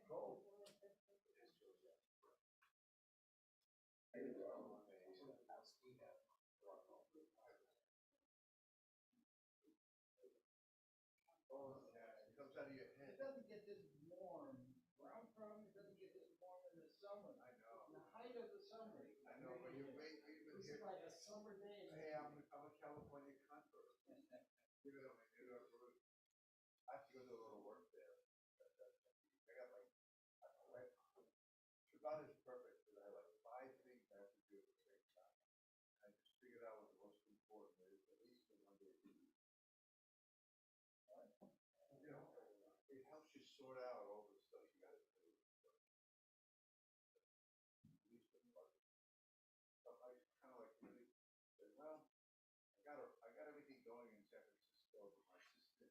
Oh, yeah, it comes out of your head. It doesn't get this warm. Where I'm from, it doesn't get this warm in the summer. I know. In the height of the summer. I know, but you've been here. It's like a summer day. Hey, I'm a California convert. I have to go do a little work there. I got like, Shabbat is perfect because I have like 5 things I have to do at the same time. I just figured out what the most important is, at least for one day a week. You know, it helps you sort out all the stuff you got to do. At least the part. So I kind of like really said, well, I got everything going in San Francisco, but my sister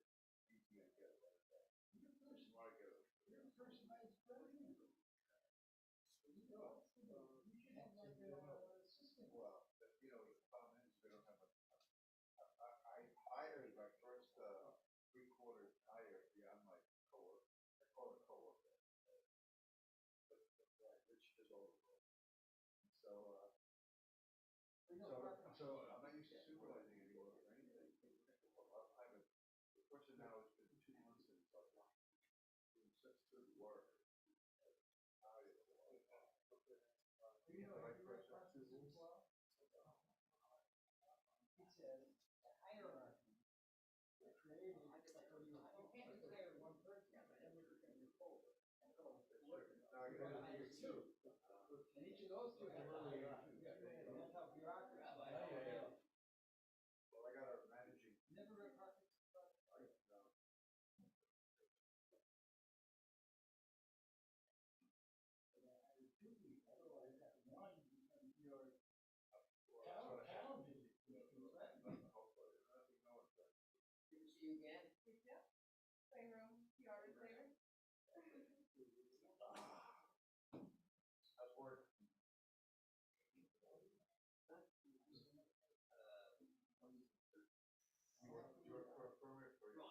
needs me to get it like that. You're the first one to get it. You're the first vice president. You know, you should have like a assistant. Well, you know, the problem is we don't have a. I hired my first 3/4 hire beyond my coworker. I call it a coworker, but which is over. So I'm not used to supervising anymore or anything. The person now, it's been 2 months since I've doing such good work. You know, the right person too. He says the hierarchy created like when you can't just hire one person, then you're going to be full. Now I got to hire two. And each of those two have a hierarchy. That's how bureaucracy. Well, I got our managing. Never read Project. No. Otherwise, that one becomes your television. Good to see you again. Yeah. Same room. You already there. How's work? You work for a permit for you?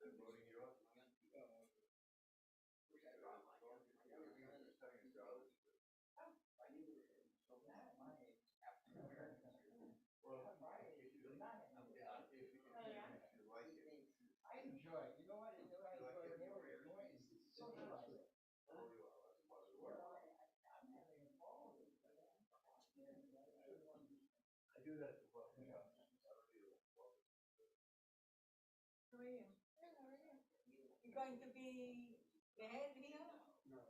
They're loading you up? I enjoy it. You know what? You know what I enjoy more? It's socializing. I do that as well. How are you? Good, how are you? You going to be there, Leo? No.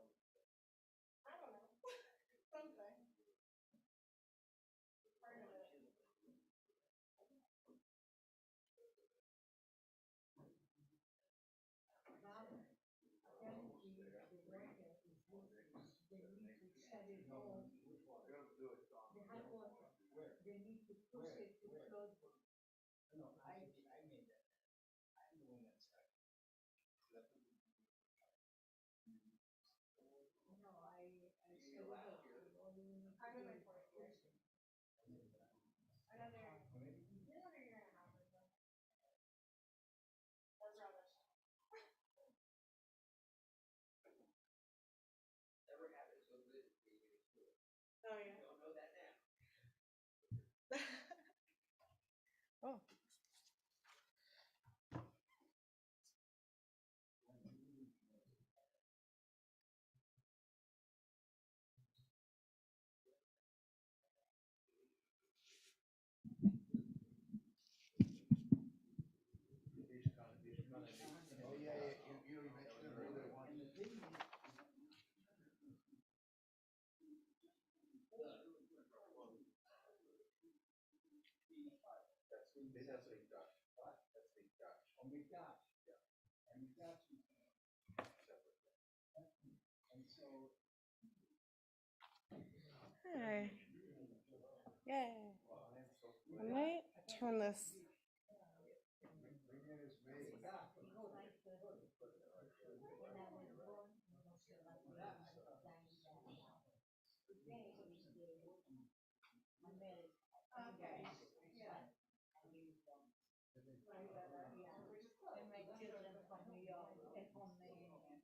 I don't know. Someday. Part of it. Mom, apparently the water is leaking. They need to shut it off. The hot water. They need to push it to close it. No, I made that. I'm the one that started. No, I set it up. Part of my fourth year. Another year and a half or so. That's rubbish. Never had it so good as being in school. Oh yeah. Don't know that now. Oh. Oh yeah, you mentioned it earlier once. That's Big Dutch. What? That's Big Dutch. Oh, Big Dutch. Yeah. And Big Dutch is separate. And so. Hi. Yay. I might turn this. Okay. Yeah. And my children from New York and from Maine.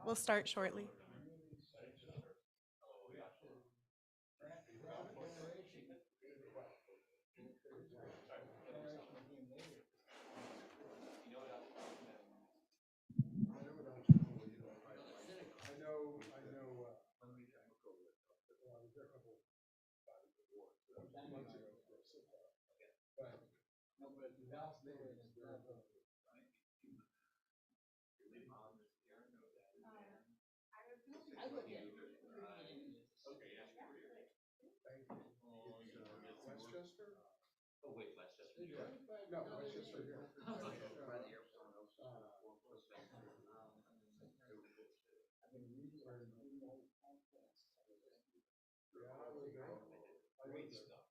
We'll start shortly. Westchester? Oh, wait, Westchester. No, Westchester here. Great stuff.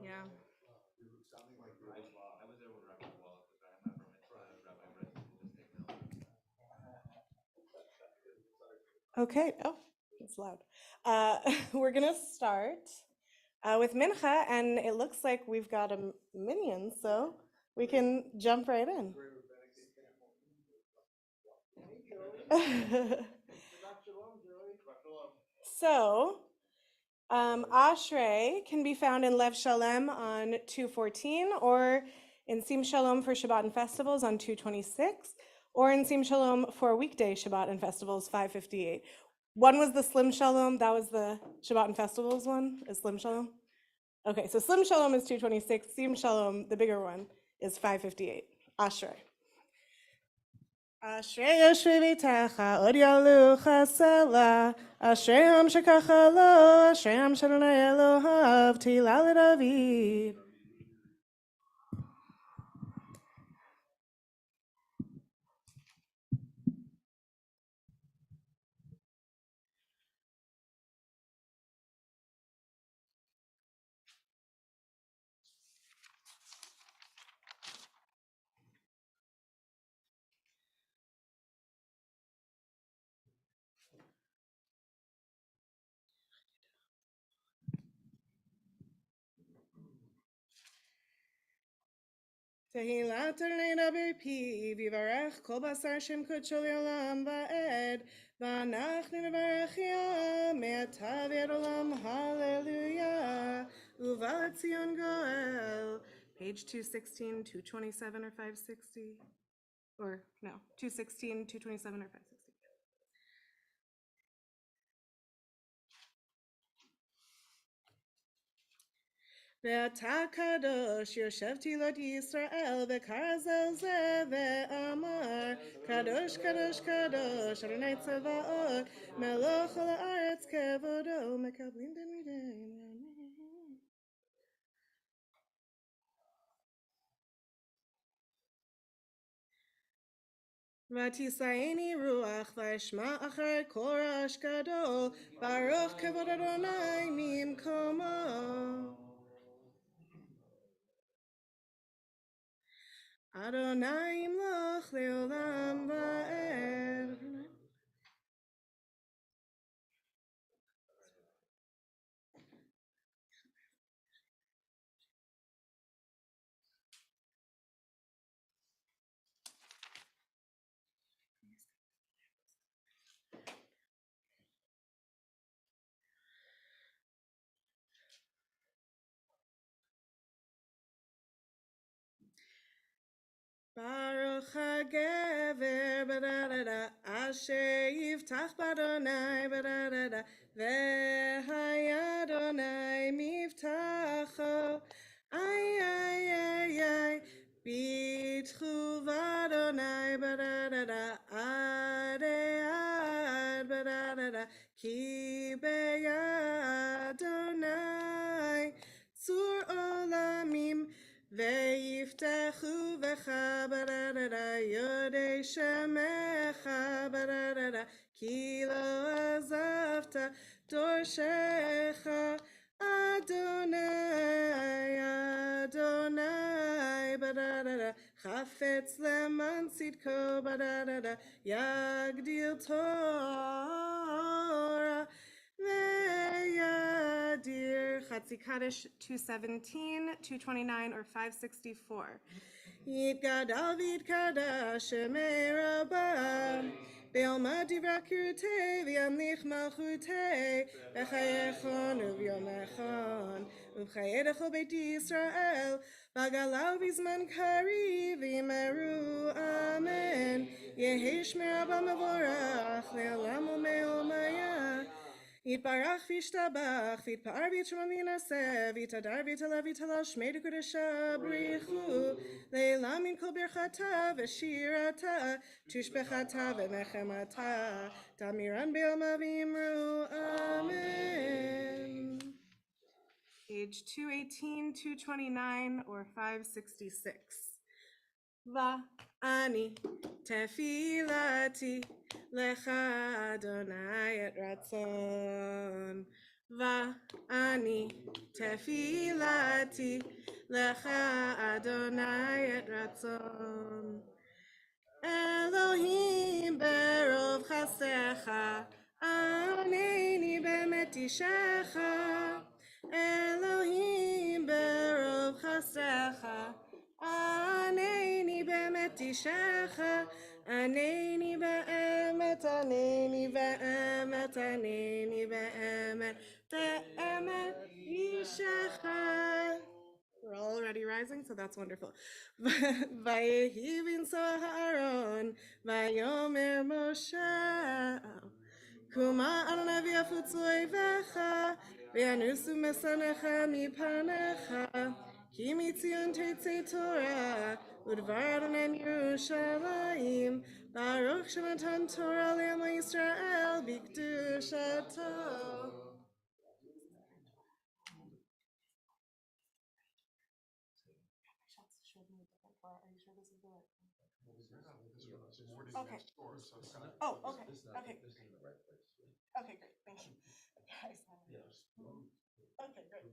Yeah. Sounding like you're I was there when Rabbi Wallach was there. I'm not from Rabbi Breslin just taking over. Okay. Oh, it's loud. We're gonna start with Mincha, and it looks like we've got a minion, so we can jump right in. So, Ashrei can be found in Lev Shalem on 214, or in Sim Shalom for Shabbat and festivals on 226, or in Sim Shalom for weekday Shabbat and festivals 558. One was the Slim Shalom, that was the Shabbat and festivals one, is Slim Shalom? Okay, so Slim Shalom is 226, Sim Shalom, the bigger one, is 558. Ashrei. Ashrei Yoshvi B'techa, Od Yalu Chasela, Ashrei Ham Shekacha Lo, Ashrei Ham Shadonai Elohav, Tila LeDavid. Tehillah Adonai Bepi, Vivarech Kol Basar Shem Kodesh Olam Va'ed, V'anachnu Nevarech Ya, Me'atav Yad Olam, Hallelujah, Uva Tzion Goel. Page 216, 227, or 560? Or no, 216, 227, or 560. ואתה קדוש יושב תהילות ישראל וקרא זה ואמר קדוש קדוש קדוש אדוני צבאות מלוך כל הארץ כבודו מקבלים תלמידיהם ותישאני רוח ואשמע אחר כל רעש גדול ברוך כבוד אדוני ממקומו Adonai imloch leolam va'ed. Baruch HaGever ba-da-da-da, Asher yiftach b'Adonai, ba-da-da-da, V'hayadonai miftacho, ay, ay, ay, ay, Bitchu v'Adonai, ba-da-da-da, ad, ba-da-da-da, Ki be'Adonai, Tzur olamim, ויפתחו בך ברררה יודי שמך ברררה כי לא עזבת דורשך אדוני אדוני ברררה חפץ למען צדקו ברררה יגדיל תורה Yadir Chatzi Kaddish 217, 229, or 564. Yitgadal v'yitkadash shemei rabba Be'alma divra kirutei v'yamlich malchutei B'chayechon u'v'yomechon U'b'chayedecho beit Yisrael B'galau b'zman kari v'imeru amen Yehi shmei rabba mevorach le'olam u'me'omaya Yitbarach v'yishtabach, v'yitpa'ar v'yitshema v'yinaseh, v'yitadar v'yitaleh v'yitalal shmei d'kodesha b'richu, le'elam min kol birchata v'shirata, tushbechata v'nechemata, tamiran be'alma v'yimru, amen. Page 218, 229, or 566. Va'ani tefilati lecha Adonai et ratzon. Va'ani tefilati lecha Adonai et ratzon. Elohim berov chasecha, aneni bemet ishecha. Elohim berov chasecha, aneni bemet ishecha. Aneni be'emet, aneni be'emet, aneni be'emet, be'emet ishecha. We're all already rising, so that's wonderful. Vayehi binso Aaron, vayomer Moshe, Kuma Adonai v'yafutzu oivecha, v'yanusu mesanecha mipanecha, ki mitzion tetzei Torah, udvar Adonai Yerushalayim, Baruch shematan Torah le'amo Yisrael, b'kedushato. Okay. Oh, okay. Okay. Okay, great. Thank you. Guys. Okay, great.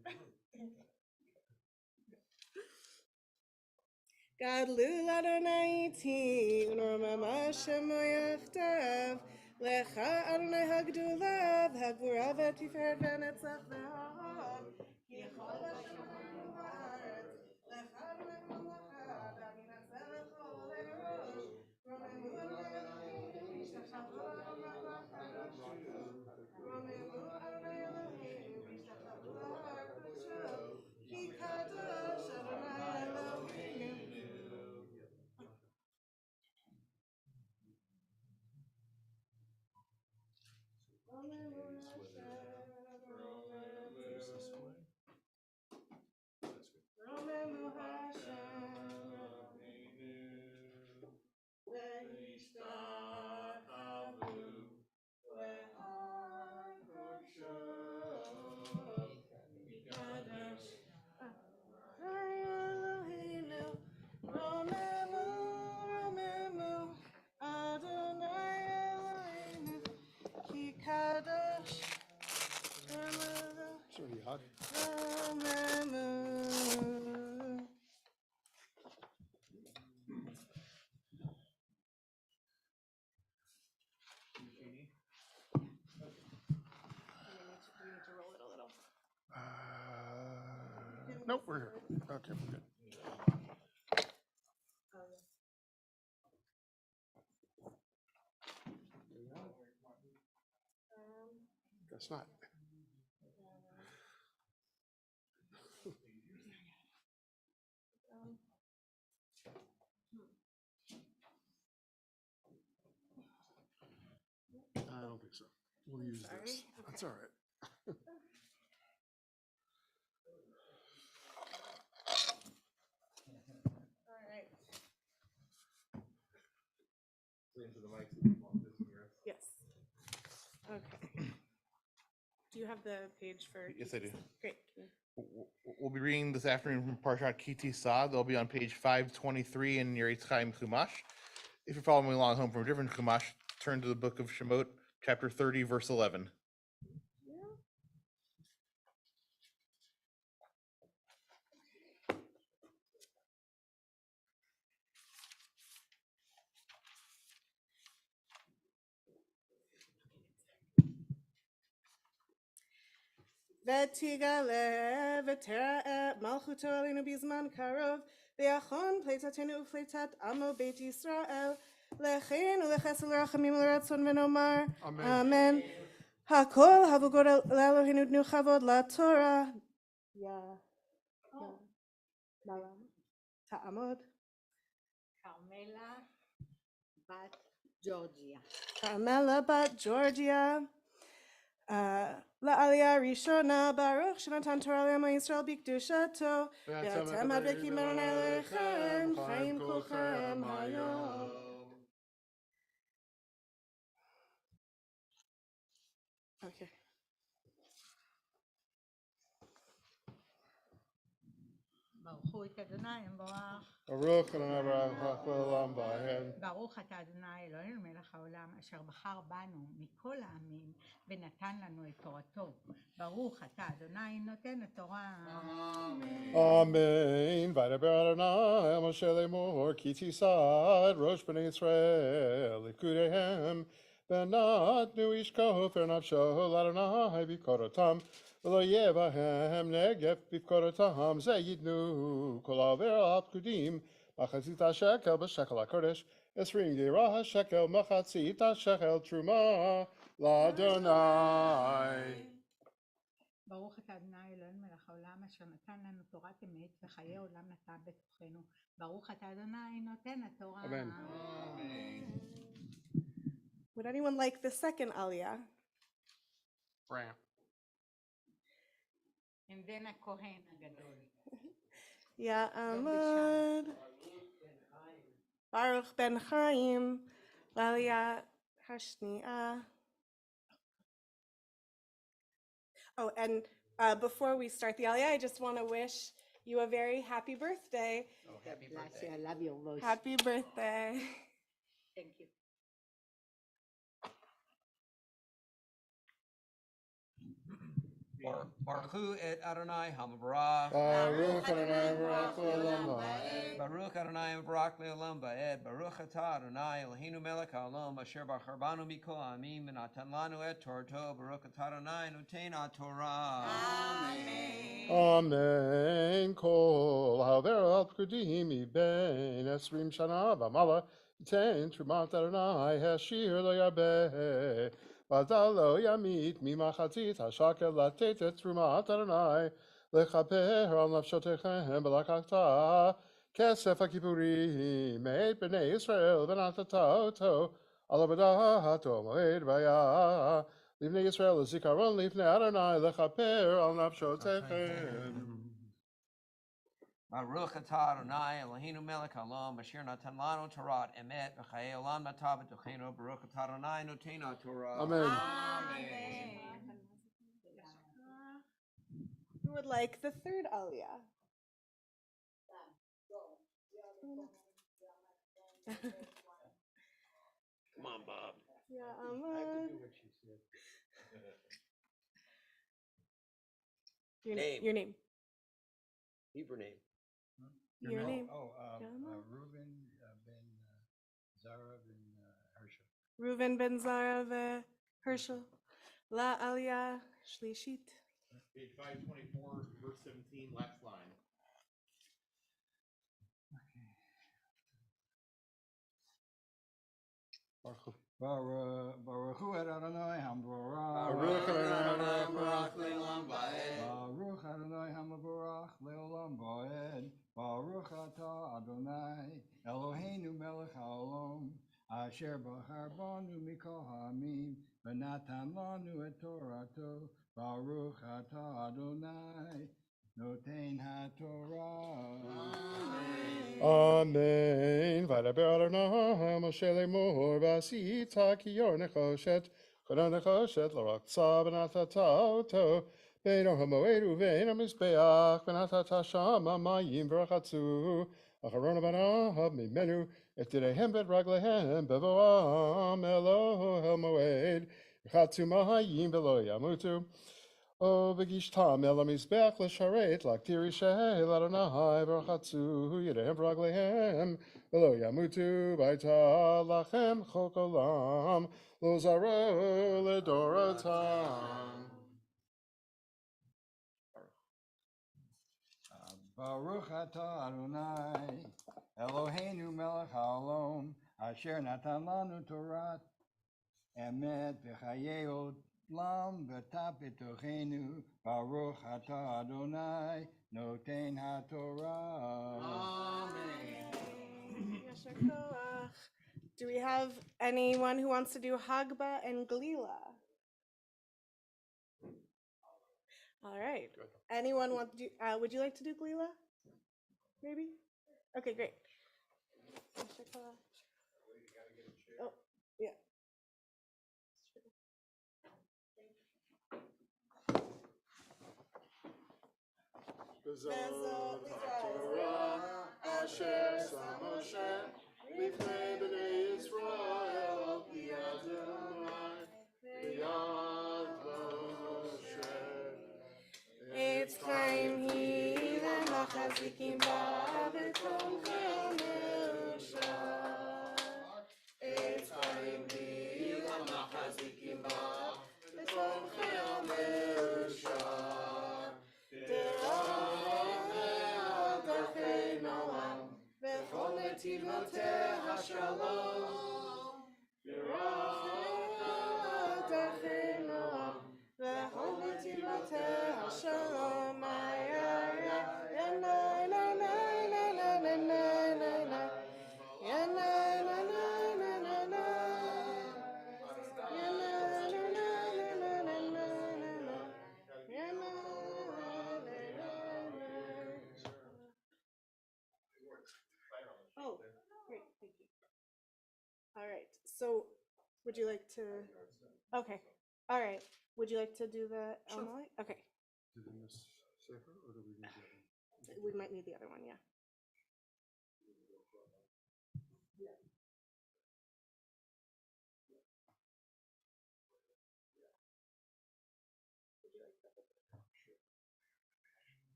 Gadlu Adonai iti, u'normama shemo yachtav, lecha Adonai hagdulav, hagvura v'tiferet v'netzach v'hahod, yichol v'shamayim v'haaretz, lecha Adonai mamlacha, v'aminaseh lechol le'rosh, romemu Adonai Eloheinu, v'yishtachavu lahar kadoshu, romemu Adonai Eloheinu, v'yishtachavu lahar kadoshu, ki kadosh Adonai Eloheinu. Romemu Hashem, ve'yishtachavu lehar kadoshu, kadosh Adonai Eloheinu. Romemu, romemu Adonai Eloheinu, ki kadosh Should be hot. romemu. Do we need to roll it a little? Nope, we're here. Okay, we're good. Guess not. I don't think so. We'll use Sorry. this. That's all right. All right. Into the mic so people won't listen to us. Yes. Okay. Do you have the page for? Yes, I do. Great. We'll be reading this afternoon from Parshat Ki Tisa. They'll be on page 523 in your Eitz Chaim Chumash. If you're following along home from a different Chumash, turn to the book of Shemot, chapter 30, verse 11. ותגלה ותראה מלכותו עלינו בזמן קרוב, ויחון פליטתנו ופליטת עמו בית ישראל, לחן ולחסד ולרחמים ולרצון ונאמר אמן. הכל הבו גודל לאלוהינו תנו כבוד לתורה. תעמוד. כרמלה בת ג'ורג'יה. כרמלה בת ג'ורג'יה. לעלייה ראשונה ברוך שנתן תורה לעמו ישראל בקדושתו, ואתם מדבקים אדוני אלוהיכם חיים כולכם היום. Okay. ברכו את אדוני יברך. Baruch Adonai Baruch Olam Vahed. ברוך אתה אדוני אלוהינו מלך העולם אשר בחר בנו מכל העמים ונתן לנו את תורתו. ברוך אתה אדוני נותן התורה. Amen. Vaydaber Adonai Moshe Lemor Ki Tisad Rosh Bnei Israel Likudehem Benatnu Ishko Fernavsho Adonai Bikorotam V'lo Yevahem Negef Bikorotam Zayidnu Kol Aver Al Pkudim Machatzit HaShekel B'Shekel HaKodesh Esrim Gerah HaShekel Machatzit HaShekel Truma L'Adonai. ברוך אתה אדוני אלוהינו מלך העולם אשר נתן לנו תורת אמת וחיי עולם נתן בתוכנו. ברוך אתה אדוני נותן התורה. Amen. Would anyone like the second aliyah? Ramp. עם בן הכהן הגדול. יעמוד ברוך בן חיים לעלייה השנייה. Oh, and before we start the aliyah, I just want to wish you a very happy birthday. Happy birthday. I love your voice. Happy birthday. Thank you. Baruch et Adonai Hamabarach. Baruch Adonai Baruch Olam Vahed. Baruch Adonai Barak Le'olam Ba'ed. Baruch Atah Adonai Eloheinu melech haolam asher bachar banu mikol ha'amim v'natan lanu et Torto. Baruch Atah Adonai noten ha'Torah. Amen. Kol haver al pkudim ben esrim shana v'mala ten trumat Adonai hashir lo yarbeh v'adal lo yamit mimachatzit hashakel latet et trumat Adonai lechaper al nafshotechem b'lakachta kesef hakipurim et b'nei Yisrael v'natata oto al avadato moed vayah Livnei Yisrael zikaron livnei Adonai lechaper al nafshotechem. Baruch Atah Adonai Eloheinu melech haolam asher natan lanu Torat emet v'chayei olam natan b'tochenu. Baruch Atah Adonai noten ha'Torah. Amen. Who would like the third aliyah? Come on, Bob. Ya'amod. Name. Your name. Hebrew name. Your name. Reuven ben Zara ben Hershel. Reuven ben Zara ve Hershel. La aliyah shlishit. Page 524, verse 17, last line. Baruch et Adonai Hambarach. Baruch Adonai Baruch Le'olam Ba'ed. Baruch Adonai Hamabarach Le'olam Ba'ed. Baruch Atah Adonai Eloheinu melech haolam Asher Bahar Banu Mikol Hamim, Benatan Lanu et Torato, Baruch Atah Adonai, Noten HaTorah. Amen. Vadaber Adonai, Moshe Lemor, Vasita Kiyor Nechoshet, Kodan Nechoshet, Lorak Tza, Benatata Oto, Beino Hamoed Uvein HaMizbeach, Benatata Shama Mayim V'rachatzu, Acharona Banahab Mimenu, Et Direhem Bet Raglehem, Bevoam Elo Helmoed, Chatzu Mahayim Velo Yamutu, O Vigishtam Elamizbeach L'Sharet, Laktiri Shehel Adonai, V'rachatzu, Yedehem V'raglehem, Velo Yamutu, Baita Lachem Chok Olam, Lo Zaro L'Dorotam. Baruch Atah Adonai, Eloheinu melech haolam, asher natan lanu Torat, emet v'chayei olam v'tap b'tochenu, Baruch Atah Adonai, noten haTorah. Yasher koach. Do we have anyone who wants to do Hagba and Galila? All right. Anyone want to do? Would you like to do Galila? Maybe. Okay, great. Yasher koach. Oh, yeah. Bezot HaTorah, Asher Sa Moshe, Lifnei B'nei Yisrael, Pi Adonai, B'yad Moshe. It's time he lechazikim ba v'tomchei Moshe. It's time he lechazikim ba v'tomchei Moshe. Derech noam v'chol netivotei hashalom. Derech noam v'chol netivotei hashalom. Oh, great, thank you. All right, so would you like to, okay, all right, would you like to do the Elmolite? Okay, Did we miss Sefer, or do we need that one? we might need the other one, yeah.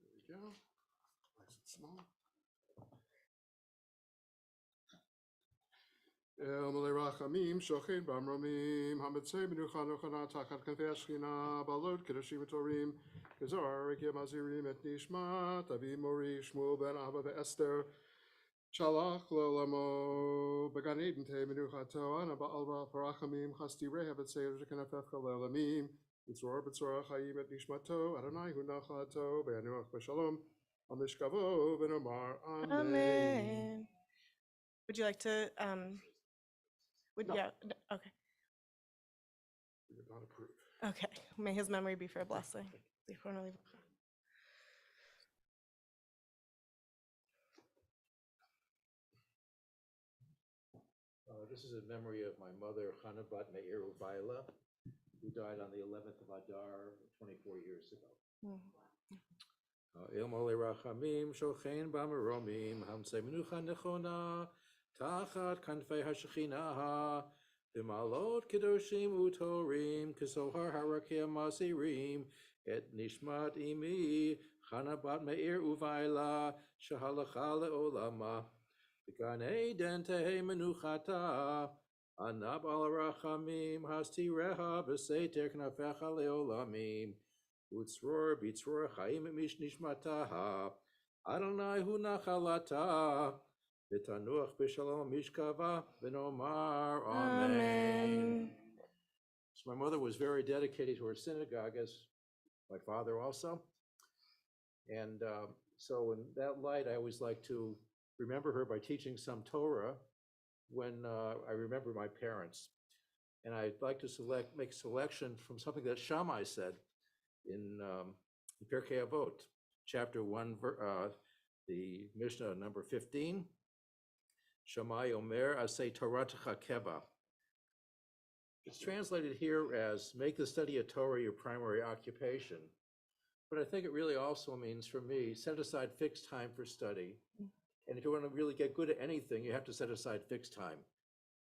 There we go. Nice and small. El Malei Rachamim, Shochin Bamramim, Hamitzei Menucha Nochana, Tachat Kafei Ashchina, Balot, Kedoshim Torim, Kezar, Rekia Mazirim, Et Nishmat, Avi Mori, Shmuel Ben Abba Esther, Shalach Lolamo, Began Eden Te Menucha Toan, Abba Alba, Parachamim, Chasti Rehab, Et Seir, Shekanafech Lelamim, Yitzor, Betzor, Chaim, Et Nishmato, Adonai, Hunachato, Beanuach Beshalom, Amishkavo, Ben Omar, Amen. Amen. Would you like to, No. yeah, okay, We did not approve. okay. May his memory be for a blessing. This is in memory of my mother, Chana Bat Meir Uvaila, who died on the 11th of Adar 24 years ago. Il Mole Rachamim, Shochein Bamaromim, Hamse Menucha Nechona, Tachat Kanfei HaShechina, Bimalot Kedoshim Utorim, Kesohar Harakia Masirim, Et Nishmat Imi, Chana Bat Meir Uvaila, Shahalacha Leolama, Beganei Dente Menuchata, Anab Al Rachamim, Hasti Reha, Beseter Knafecha Leolamim, Utzror Bitzror Chaim Mish Nishmataha, Adonai Hu Nachalata, V'tanuach B'Shalom Mishkava, V'nomar Amen. So my mother was very dedicated to her synagogue, as my father also. And so in that light, I always like to remember her by teaching some Torah when I remember my parents. And I'd like to make selection from something that Shammai said in Pirkei Avot, chapter 1, the Mishnah number 15. Shammai Omer Aseh Toratecha Keva. It's translated here as make the study of Torah your primary occupation. But I think it really also means for me, set aside fixed time for study. And if you want to really get good at anything, you have to set aside fixed time.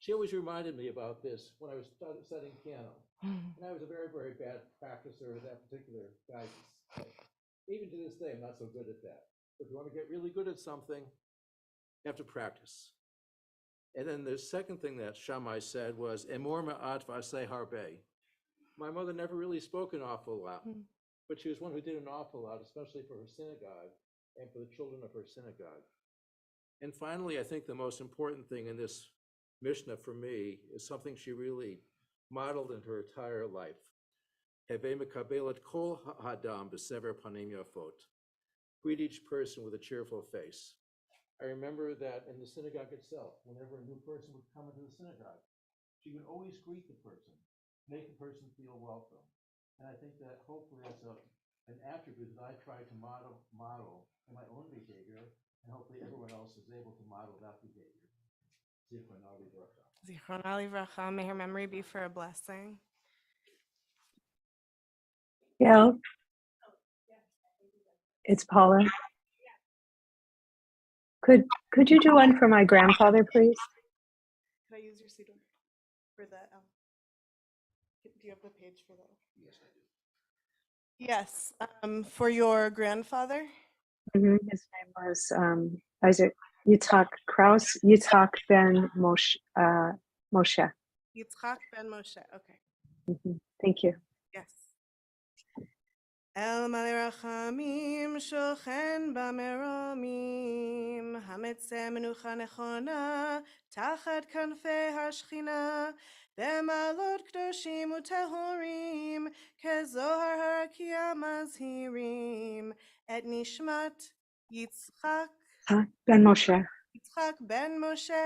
She always reminded me about this when I was studying piano. And I was a very, very bad practicer of that particular guidance. Even to this day, I'm not so good at that. If you want to get really good at something, you have to practice. And then the second thing that Shammai said was, Emor ma'at v'aseh harbe. My mother never really spoke an awful lot, but she was one who did an awful lot, especially for her synagogue and for the children of her synagogue. And finally, I think the most important thing in this Mishnah for me is something she really modeled in her entire life. Heve mekabelet kol ha'adam b'sever panim yafot. Greet each person with a cheerful face. I remember that in the synagogue itself, whenever a new person would come into the synagogue, she would always greet the person, make the person feel welcome. And I think that hopefully that's an attribute that I try to model in my own behavior, and hopefully everyone else is able to model that behavior. Zichrono livracha. Zichrono livracha, may her memory be for a blessing. Yeah, it's Paula. Could you do one for my grandfather, please? Could I use your siddur for the? Do you have the page for that? Yes, I do. Yes, for your grandfather. His name was Isaac Yitzhak Kraus, Yitzhak ben Moshe. Yitzhak ben Moshe. Okay. Thank you. Yes. El malei rachamim shochen bameromim hametzeh menucha nechona tachat kanfei hashchina bemalot kdoshim utehorim kezohar harakia mazhirim et nishmat Yitzchak Ben Moshe. Yitzchak ben Moshe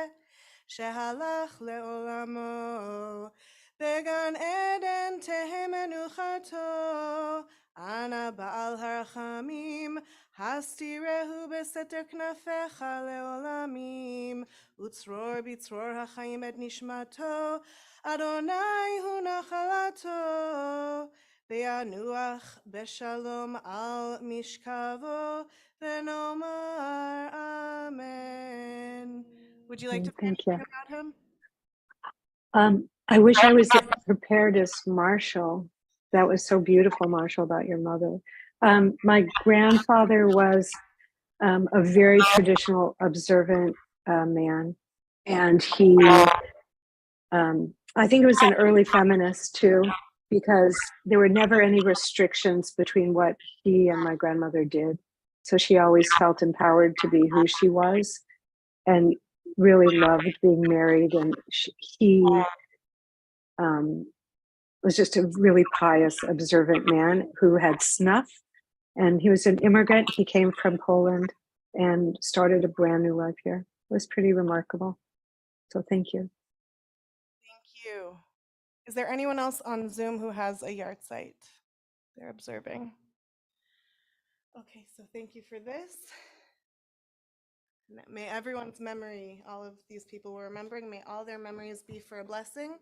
shehalach leolamo began Eden tehe menuchato Ana Baal Harachamim, Hastirehu beseter knafecha leolamim, Utzror bitzror hachayim et nishmato, Adonai hu nachalato, Ve'anuach beshalom al mishkavo, Ve'nomar amen. Would you like to say Thank you. anything about him? I wish I was as prepared as Marshall. That was so beautiful, Marshall, about your mother. My grandfather was a very traditional, observant man. And he, I think it was an early feminist too, because there were never any restrictions between what he and my grandmother did. So she always felt empowered to be who she was and really loved being married. And he was just a really pious, observant man who had snuff. And he was an immigrant. He came from Poland and started a brand new life here. It was pretty remarkable. So thank you. Thank you. Is there anyone else on Zoom who has a yard site they're observing? Okay, so thank you for this. May everyone's memory, all of these people we're remembering, may all their memories be for a blessing.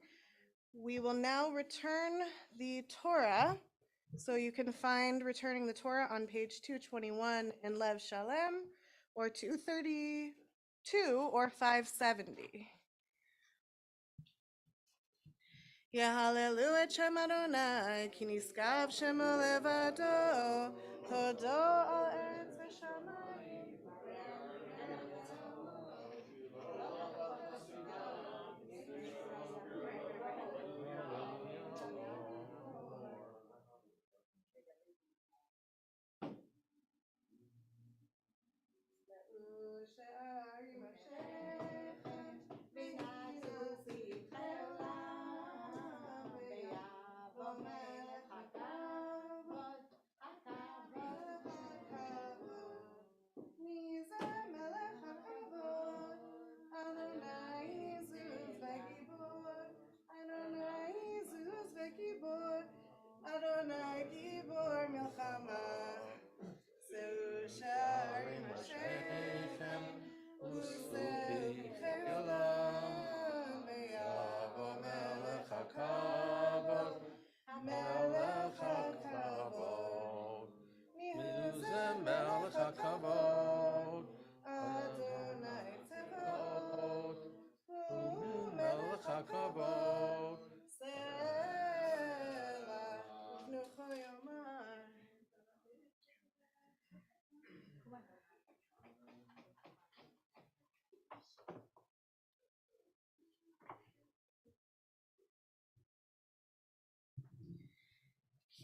We will now return the Torah. So you can find Returning the Torah on page 221 in Lev Shalem, or 232 or 570. Hallelujah, Shem Adonai, ki niskav shemo levado, hodo al eretz v'shamayim.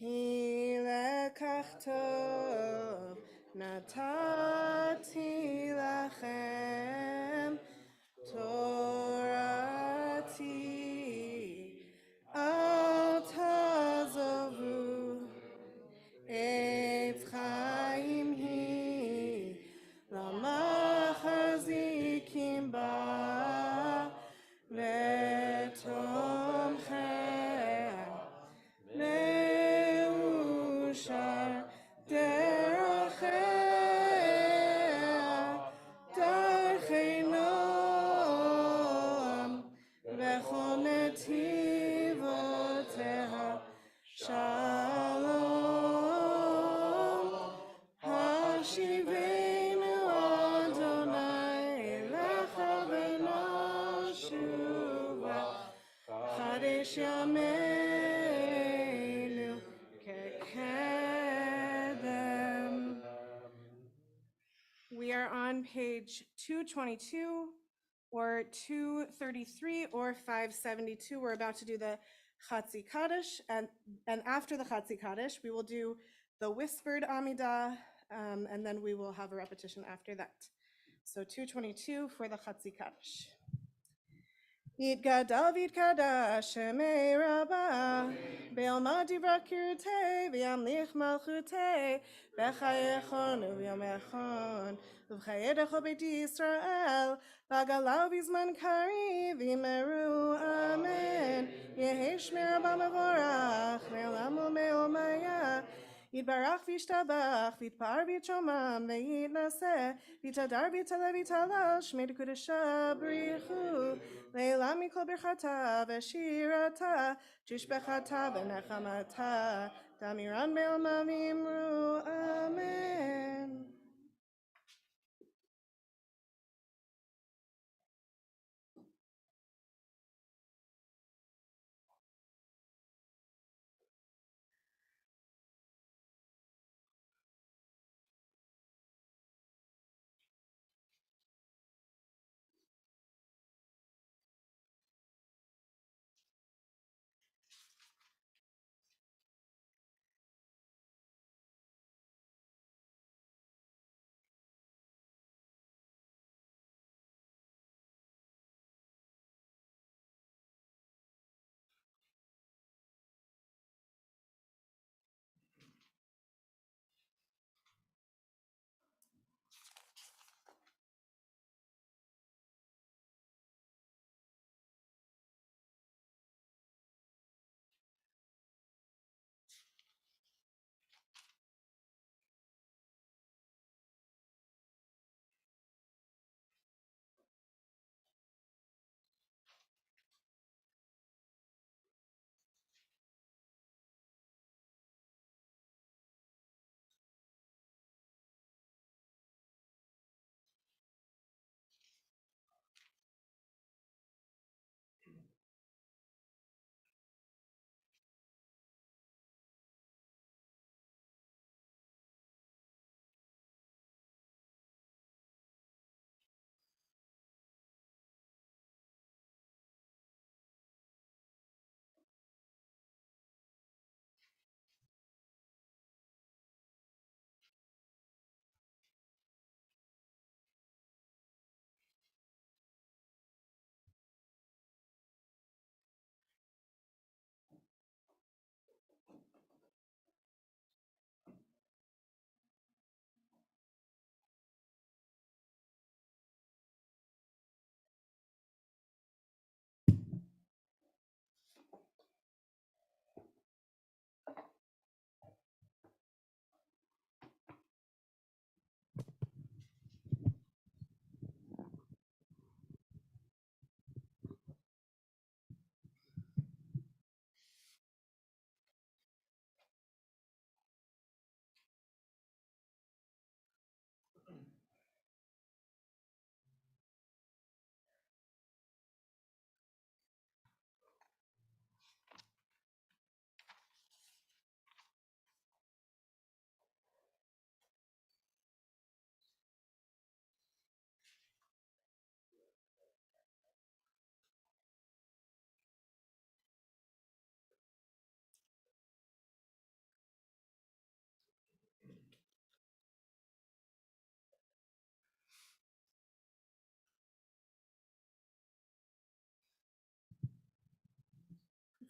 כי לקח טוב נתתי לכם תורתי אל תעזבו עץ חיים היא למחזיקים בה ותומכיה מאושר דרכיה דרכי נועם וכל נתיבותיה שלום השיבנו אדוני אליך ונשובה חדש ימינו כקדם. We are on page 222 or 233 or 572. We're about to do the Chatzi Kaddish, and after the Chatzi Kaddish, we will do the whispered Amidah, and then we will have a repetition after that. So 222 for the Chatzi Kaddish. יתגדל ויתקדש שמי רבה, בעלמא דברה קראתי, וימליך מלכותי, בחייכון וביומכון, ובחייך בית ישראל, בגלה ובזמן קריב, יאמרו אמן. יהי שמי רבה מבורך, לעולם ולעולמיה. יתברך וישתבח, ויתפאר ויתשומם, ויתנשא, ויתהדר ויתעלה ויתהלל, שמי דקודשה בריחו. לעילם מכל ברכתה ושירתה, תשבחתה ונחמתה, תמירן בעלמא ואמרו אמן.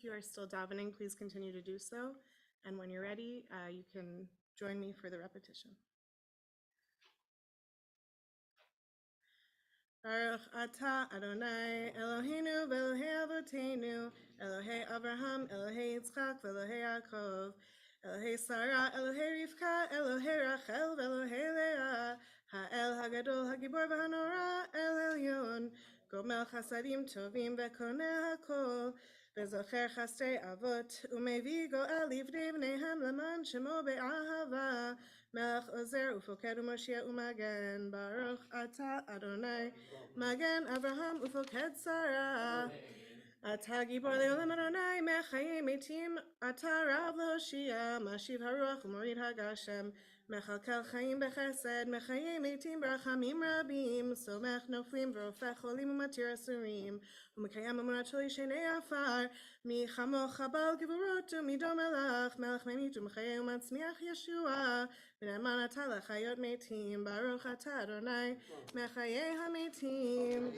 If you are still davening, please continue to do so. And when you're ready, you can join me for the repetition. Baruch atah Adonai Eloheinu v'Elohei Avoteinu Elohei Avraham Elohei Yitzchak v'Elohei Yaakov Elohei Sarah Elohei Rivka Elohei Rachel v'Elohei Leah Ha'el Hagadol Hagibor v'Hanora El Elyon Gomel Chasadim Tovim v'Koneh Hakol v'Zocher Chasrei Avot u'Mevi Go'el Livnei Bneihem Leman Shemo Be'ahava Melech Ozer Ufoked u'Moshiach u'Magen Baruch atah Adonai Magen Avraham ufoked Sarah. Ata gibor leolam Adonai mechayim metim. Ata rav lehoshia mashiv haruach u'morid hagashem. Mechalkel chayim bechesed mechayim metim brachamim rabim. Somech noflim v'rofech cholim u'matir asurim. U'mekayam emunat shel yishenei afar. Mi chamoch habal gevurot u'midom elach. Melech menit u'mechayim u'matzmiach Yeshua. V'ne'eman ata lechayot metim. Baruch ata Adonai mechayei hametim.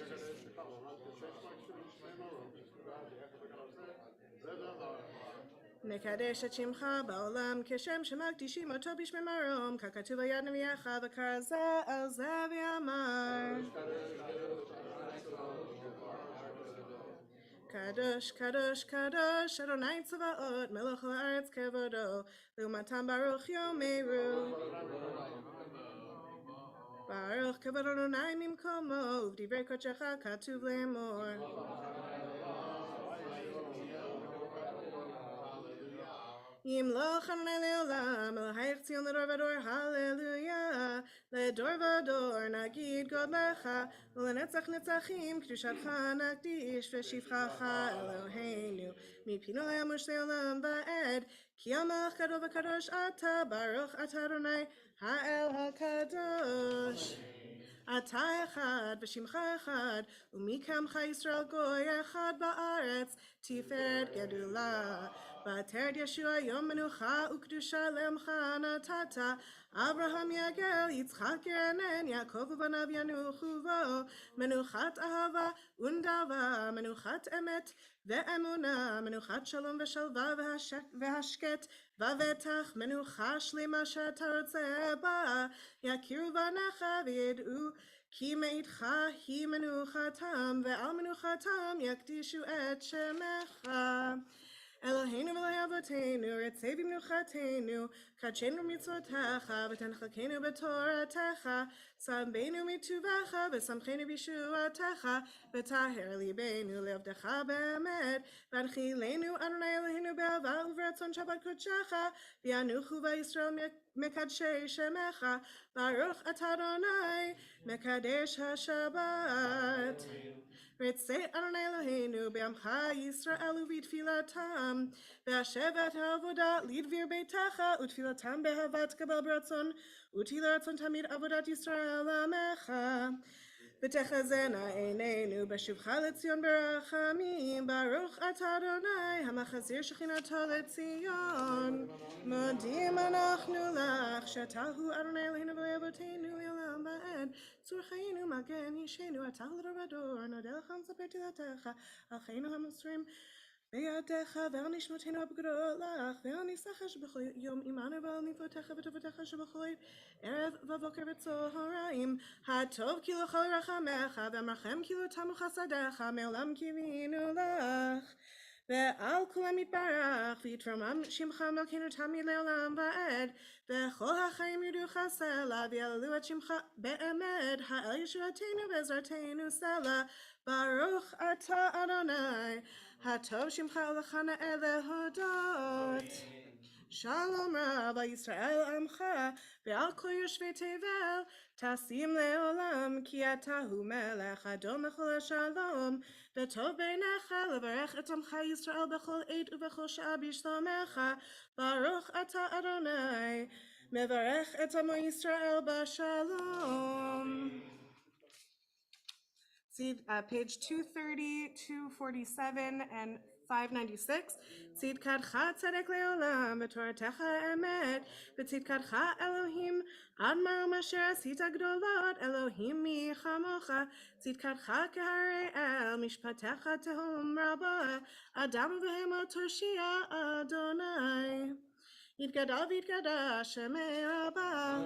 מקדש את שמך בעולם כשם שמקדישים אותו בשמי מרום ככתוב על יד נביאך וקרא זה על זה ואמר קדוש קדוש קדוש אדוני צבאות מלך הארץ כבודו לעומתם ברוך יאמרו ברוך כבוד אדוני ממקומו ובדברי קודשך כתוב לאמור ימלוך אדוני לעולם, אלוהיך ציון לדור ודור, הללויה. לדור ודור נגיד גודלך, ולנצח נצחים קדושתך נקדיש, ושבחך אלוהינו, מפינו לעמוש לעולם ועד, כי המלך גדול וקדוש אתה, ברוך אתה אדוני, האל הקדוש. אתה אחד ושמך אחד, ומקמך ישראל גוי אחד בארץ, תפארת גדולה. ועטרת ישוע יום מנוחה וקדושה לעמך נתת, אברהם יגל, יצחק ירנן, יעקב ובניו ינוחו בו, מנוחת אהבה ונדבה, מנוחת אמת ואמונה, מנוחת שלום ושלווה והשקט, ובטח מנוחה שלמה שאתה רוצה בה, יכירו בניך וידעו כי מאיתך היא מנוחתם, ועל מנוחתם יקדישו את שמך. אלוהינו ואלוהי אבותינו, רצה במנוחתנו, קדשנו במצוותיך, ותן חלקנו בתורתך, שמנו מטובך, ושמחנו בישועתך, וטהר ליבנו לעבדך באמת, והנחילנו אדוני אלוהינו באהבה וברצון שבת קודשך, וינוחו בישראל מקדשי שמך, ברוך אתה אדוני, מקדש השבת. רצה אדוני אלוהינו בעמך ישראל ובתפילתם, והשב את העבודה לדביר ביתך, ותפילתם באהבה תקבל ברצון, ותהי רצון תמיד עבודת ישראל עמך. ותחזינה עינינו בשובך לציון ברחמים, ברוך אתה אדוני המחזיר שכינתו לציון. מודים אנחנו לך שאתה הוא אדוני אלוהינו ואבותינו לעולם ועד, צור חיינו מגן אישנו אתה לדור ודור, נודה לך נספר תהילתך על חיינו המסורים בידיך ועל נשמותינו הבגרות לך, ועל ניסך שבכל יום עמנו ועל נפלותיך וטובתך שבכל ערב ובוקר וצהריים, הטוב כי לכל רחמך והמרחם כי לא תמו חסדיך, מעולם קיווינו לך. ועל כולם יתברך ויתרומם שמך מלכנו תמיד לעולם ועד, וכל החיים ירדוך סלע ויעללו את שמך באמת, האל ישועתנו ועזרתנו סלע, ברוך אתה אדוני, הטוב שמך לך נאה להודות. שלום רב על ישראל עמך ועל כל יושבי תבל, תשים לעולם כי אתה הוא מלך אדום לכל השלום, וטוב בעיניך לברך את עמך ישראל בכל עת ובכל שעה בשלומך, ברוך אתה אדוני, מברך את עמו ישראל בשלום. See page 230, 247, and 596. צדקתך צדק לעולם ותורתך אמת, בצדקתך אלוהים עד מרום אשר עשית גדולות, אלוהים מי כמוך, צדקתך כהרי אל, משפטך תהום רבה, אדם ובהמה תושיע אדוני. יתגדל ויתקדש שמי רבה,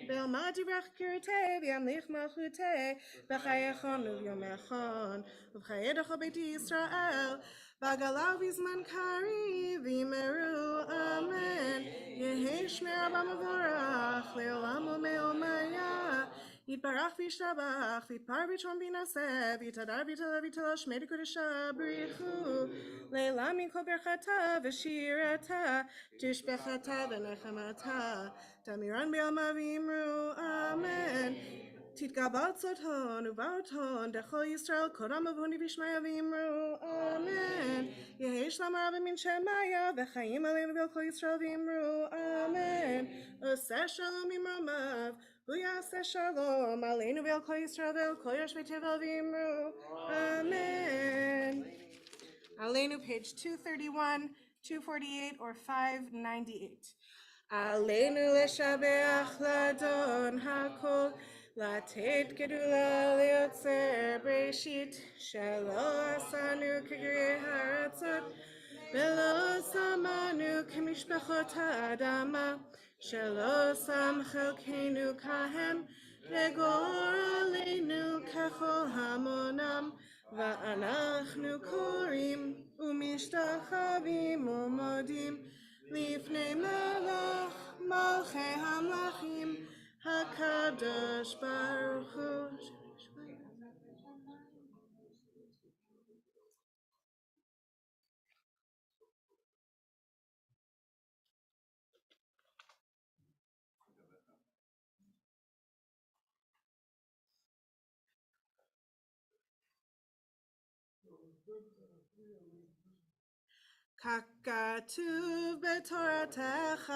בעלמא דברך קראתי וימליך מלכותי, בחייכון וביומכון ובחיי דכל בית ישראל, בגלה ובזמן קריב ויאמרו אמן. יהי שמי רבה מבורך לעולם ומעולמיה, יתברך וישתבח ויתפאר ויתרום וינשא ויתהדר ויתהלל ויתהלל שמי דקדושה בריחו, לעילם מכל ברכתה ושירתה תשבחתה ונחמתה, תמירן בעלמא ואמרו אמן. תתגבר צאתון ובאותון דכל ישראל קודם אבוני וישמעיה ואמרו אמן. יהי שלום רב מן שמיה וחיים עלינו ועל כל ישראל ואמרו אמן. עושה שלום ממרומיו הוא יעשה שלום עלינו ועל כל ישראל ועל כל יושבי תבל ואמרו amen. Aleinu, page 231, 248, or 598. Aleinu leshabeach ladon hakol, latet gedula liotzer breshit, shelo asanu k'grei haratzot, velo samanu k'mishpachot ha'adama, shelo sam chelkeinu kahem, v'gor aleinu kechol hamonam, ואנחנו קוראים ומשתחווים ומודים לפני מלך מלכי המלכים הקדוש ברוך הוא. ככתוב בתורתך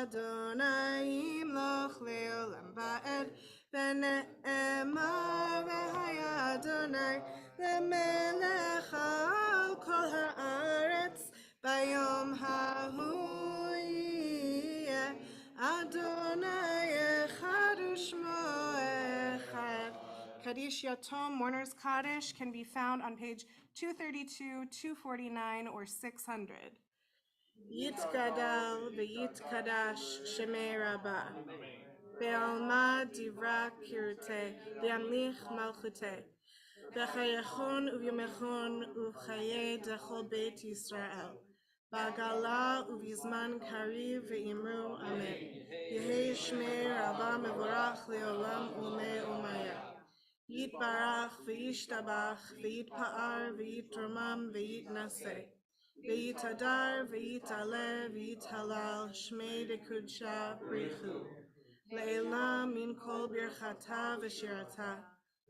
אדוני ימלוך לעולם ועד, ונאמר והיה אדוני למלך על כל הארץ, ביום ההוא יהיה אדוני אחד ושמו אחד. Kaddish Yatom, Mourner's Kaddish, can be found on page 232, 249, or 600. Yitgadal v'yitkadash shemei rabah, be'alma divra kirte, be'amlich malchute, b'chayechon u'vyomechon u'chaye dechol beit Yisrael, ba'gala u'vizman kariv ve'imru amen. Yehi shmei rabah mevorach le'olam u'mei u'maya. יתברך וישתבח ויתפאר ויתרומם ויתנשא ויתהדר ויתעלה ויתהלל שמי דקודשה בריחו, לעילם מן כל ברכתה ושירתה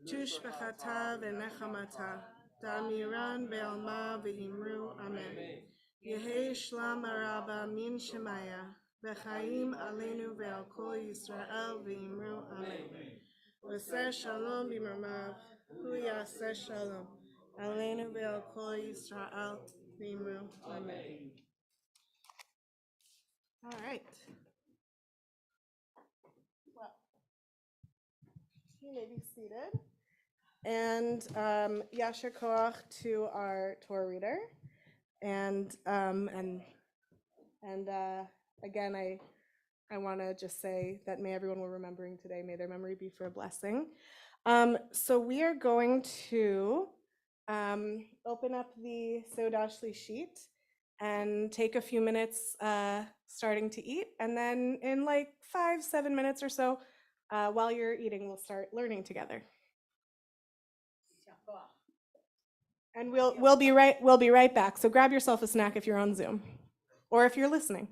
תושבחתה ונחמתה, תמירן בעלמא ואמרו אמן. יהי שלום הרבה מן שמיה וחיים עלינו ועל כל ישראל ואמרו אמן. עושה שלום במרומיו, הוא יעשה שלום עלינו ועל כל ישראל ואמרו amen. All right. Well, you may be seated. And Yasher Koach to our Torah reader. And again, I want to just say that may everyone we're remembering today, may their memory be for a blessing. So we are going to open up the Seudah Shlishit and take a few minutes starting to eat. And then in like 5-7 minutes or so, while you're eating, we'll start learning together. And we'll be right back. So grab yourself a snack if you're on Zoom or if you're listening.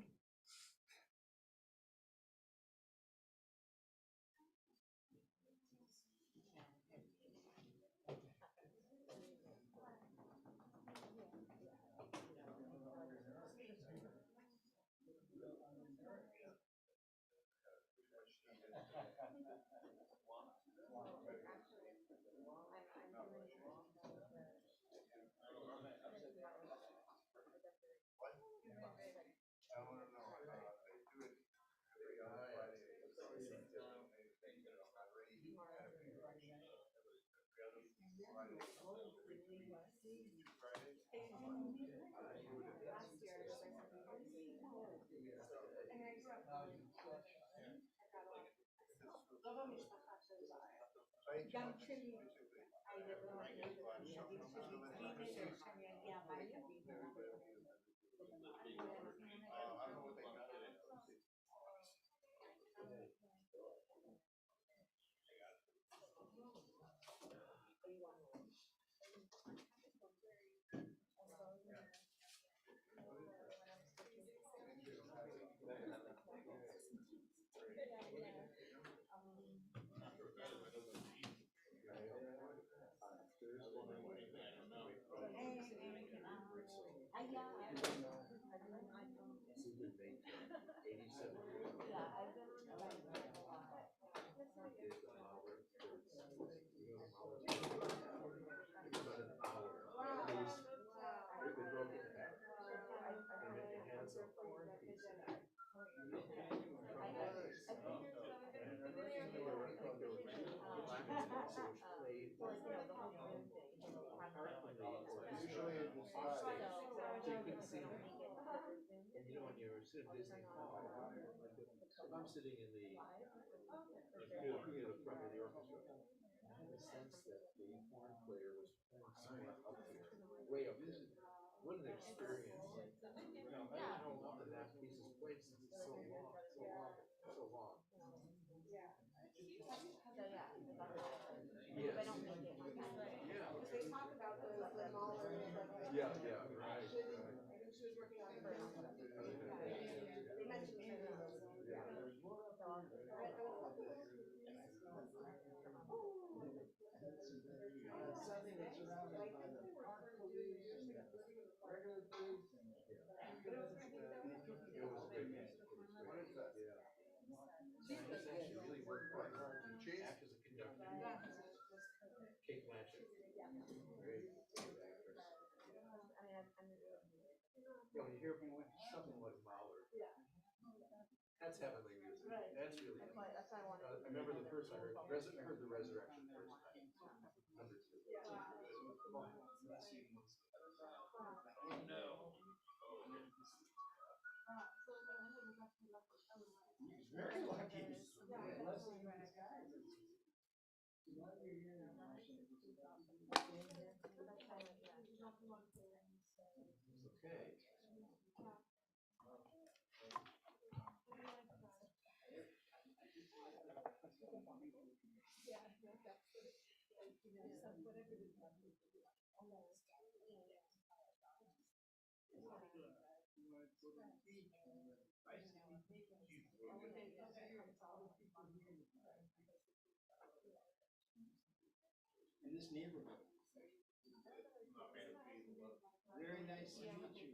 גם כשלי הילד שאני אגיע הביתה Usually it just So you couldn't see them. And you know, when you're sitting at Disney Hall, like if I'm sitting in the near the front of the orchestra, I had a sense that the horn player was playing somewhere up here, way up there. What an experience! You know, I don't know how often that piece is played since it's so long, so long, so long. Yes. Yeah. They talk about the Mahler. Yeah, yeah, right. She was working on it for. They mentioned it. Something that's surrounded by the park police and the regular police and. It was a great piece. What is that? Yeah. She actually really worked quite hard to act as a conductor. Kate Blanchett. Great actress. Yeah, when you hear something like Mahler, that's heavenly music. That's really. I remember the first time I heard the Resurrection first time. Hundreds of years. He's very lucky. Blessing in disguise. Now you're here in Washington. Okay. In this neighborhood. Very nice to meet you.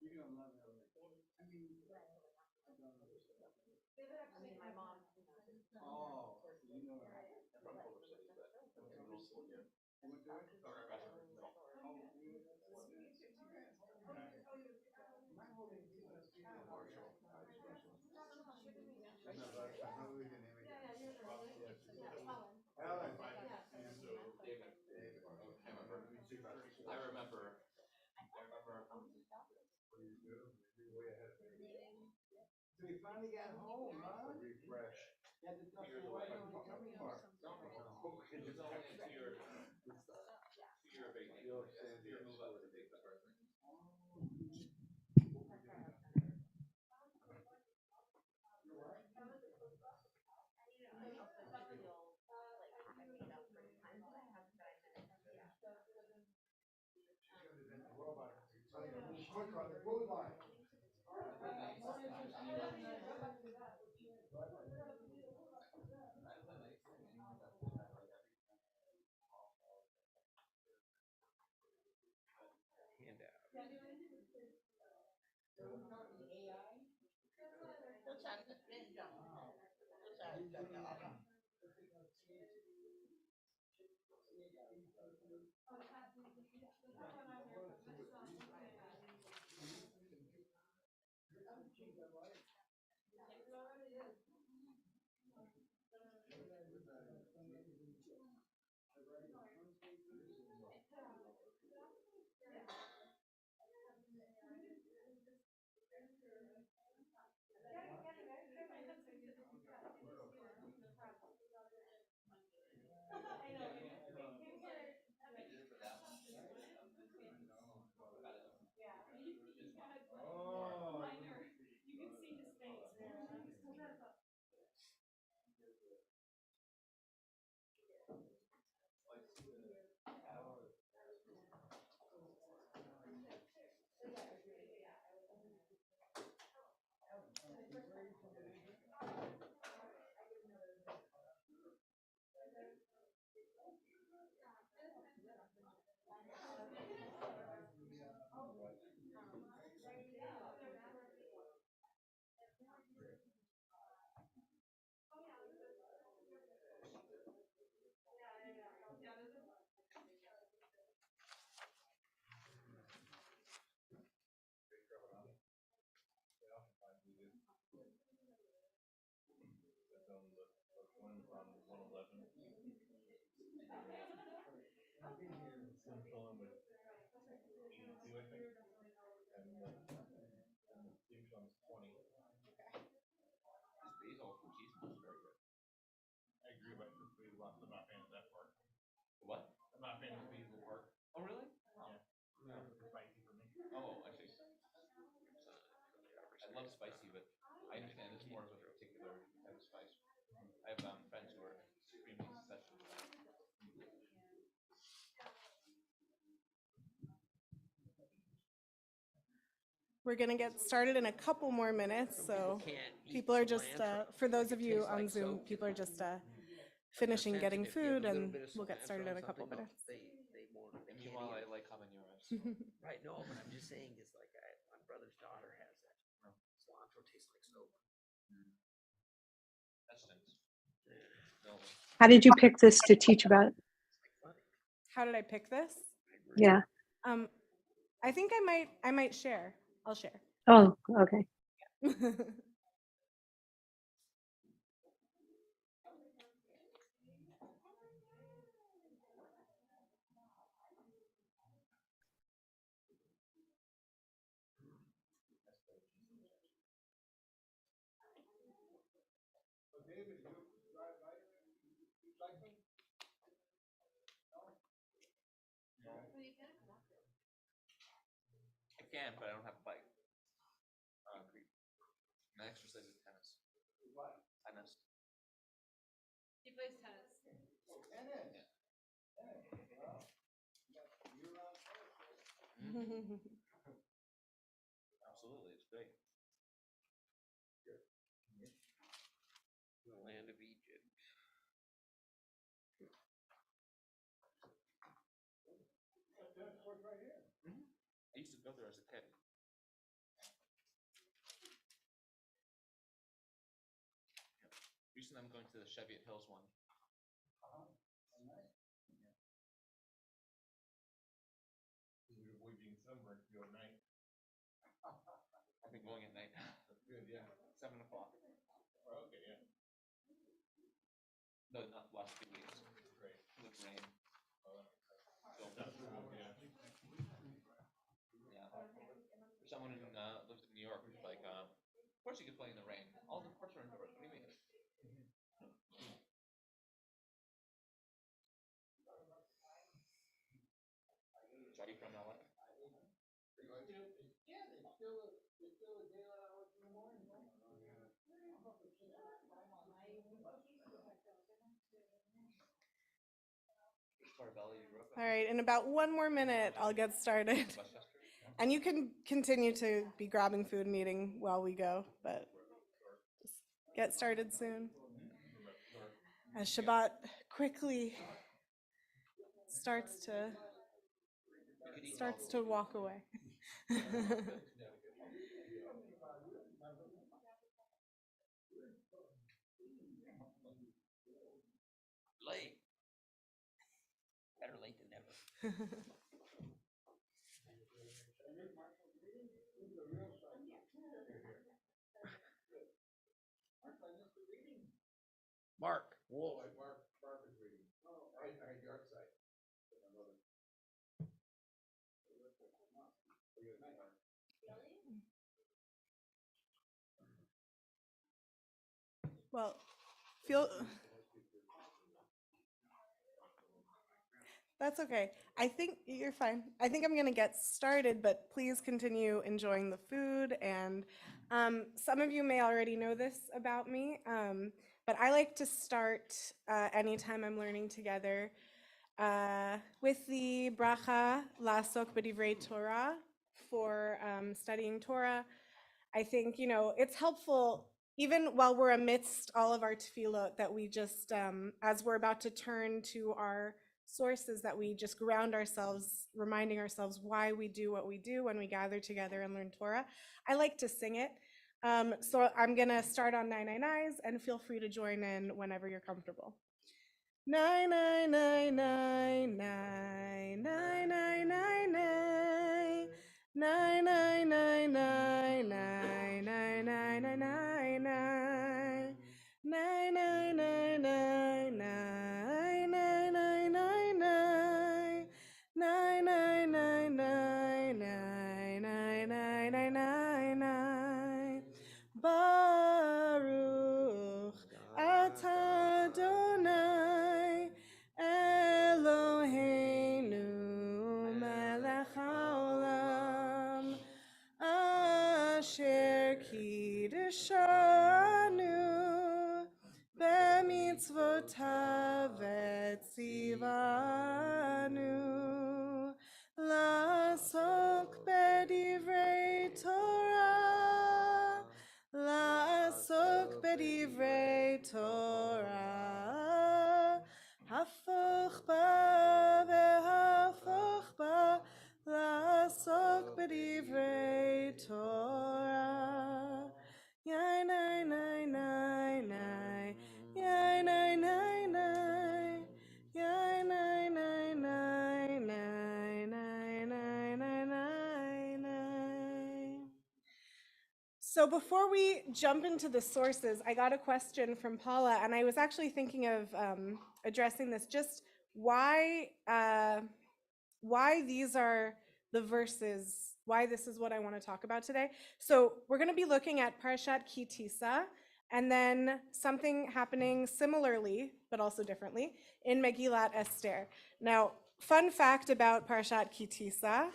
You're gonna love LA. I mean, My mom. oh, you know her. I'm from Culver City, but I'm from Bristol, yeah. So we finally got home, huh? Refresh. Had to talk to your wife on coming home. Quick on the food line. We're going to get started in a couple more minutes. So people are just, for those of you on Zoom, people are just finishing getting food, and we'll get started in a couple minutes. Meanwhile, I like habaneros. Right, no, but I'm just saying, it's like my brother's daughter has that. Cilantro tastes like soap. That stinks. No. How did you pick this to teach about? How did I pick this? Yeah. I think I might share. I'll share. Oh, okay. I can, but I don't have a bike. My exercise is tennis. Tennis. He plays tennis. Absolutely, it's great. The land of Egypt. I used to go there as a kid. Recently, I'm going to the Cheviot Hills one. I've been going at night. That's good, yeah. 7 o'clock. Oh, okay, yeah. No, not the last 2 weeks. Right. With rain. So, yeah. For someone who lives in New York, it's like, of course you can play in the rain. All the courts are indoors. What do you mean? So are you from LA? All right, in about 1 more minute, I'll get started. And you can continue to be grabbing food and eating while we go, but just get started soon. As Shabbat quickly starts to walk away. Late. Better late than never. Mark. Wolf. Mark is reading. I had yard site with my mother. Well, that's okay. I think you're fine. I think I'm going to get started, but please continue enjoying the food. And some of you may already know this about me, but I like to start anytime I'm learning together with the bracha lasok b'divrei Torah for studying Torah. I think, it's helpful, even while we're amidst all of our tefillot, that we just, as we're about to turn to our sources, that we just ground ourselves, reminding ourselves why we do what we do when we gather together and learn Torah. I like to sing it. So I'm going to start on 999s, and feel free to join in whenever you're comfortable. 99999 99999 Baruch atah Adonai Eloheinu melech haolam asher kiddushanu b'mitzvotav etzivanu lasok b'divrei Torah b'divrei Torah, hafuch ba v'hafuch ba, la'asok b'divrei Torah. Yai nai nai nai nai, yai nai nai nai, yai nai nai nai nai nai nai nai nai. So before we jump into the sources, I got a question from Paula, and I was actually thinking of addressing this. Just why these are the verses, why this is what I want to talk about today. So we're going to be looking at Parashat Ki Tisa, and then something happening similarly, but also differently, in Megillat Esther. Now, fun fact about Parashat Ki Tisa,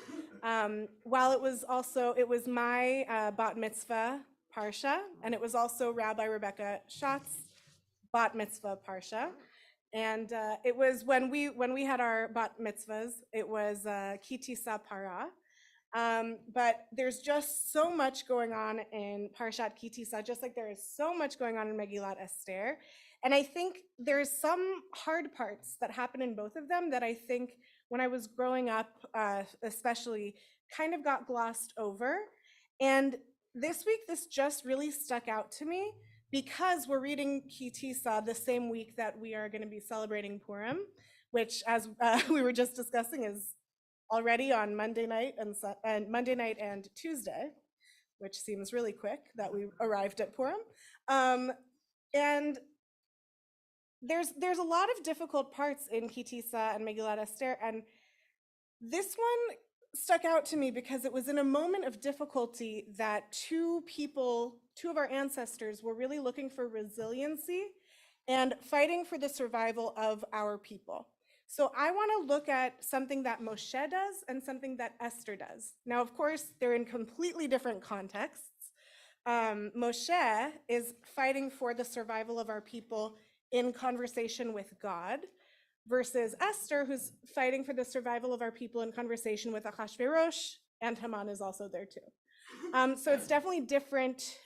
while it was my bat mitzvah parsha, and it was also Rabbi Rebecca Schatz's bat mitzvah parsha. And it was when we had our bat mitzvahs, it was Ki Tisa para. But there's just so much going on in Parshat Ki Tisa, just like there is so much going on in Megillat Esther. And I think there's some hard parts that happen in both of them that I think when I was growing up, especially, kind of got glossed over. And this week, this just really stuck out to me because we're reading Ki Tisa the same week that we are going to be celebrating Purim, which, as we were just discussing, is already on Monday night and Tuesday, which seems really quick that we arrived at Purim. And there's a lot of difficult parts in Ki Tisa and Megillat Esther, and this one stuck out to me because it was in a moment of difficulty that two of our ancestors were really looking for resiliency and fighting for the survival of our people. So I want to look at something that Moshe does and something that Esther does. Now, of course, they're in completely different contexts. Moshe is fighting for the survival of our people in conversation with God, versus Esther, who's fighting for the survival of our people in conversation with Achashverosh, and Haman is also there too. So it's definitely different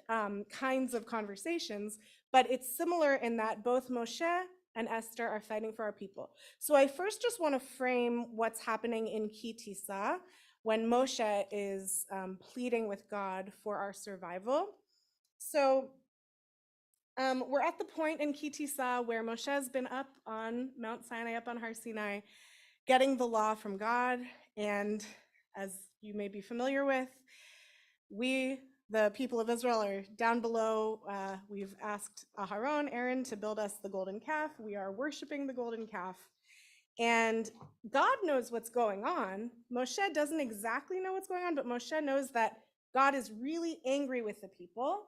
kinds of conversations, but it's similar in that both Moshe and Esther are fighting for our people. So I first just want to frame what's happening in Ki Tisa when Moshe is pleading with God for our survival. So we're at the point in Ki Tisa where Moshe has been up on Mount Sinai, up on Har Sinai, getting the law from God. And as you may be familiar with, we, the people of Israel, are down below. We've asked Aharon, Aaron, to build us the golden calf. We are worshiping the golden calf. And God knows what's going on. Moshe doesn't exactly know what's going on, but Moshe knows that God is really angry with the people.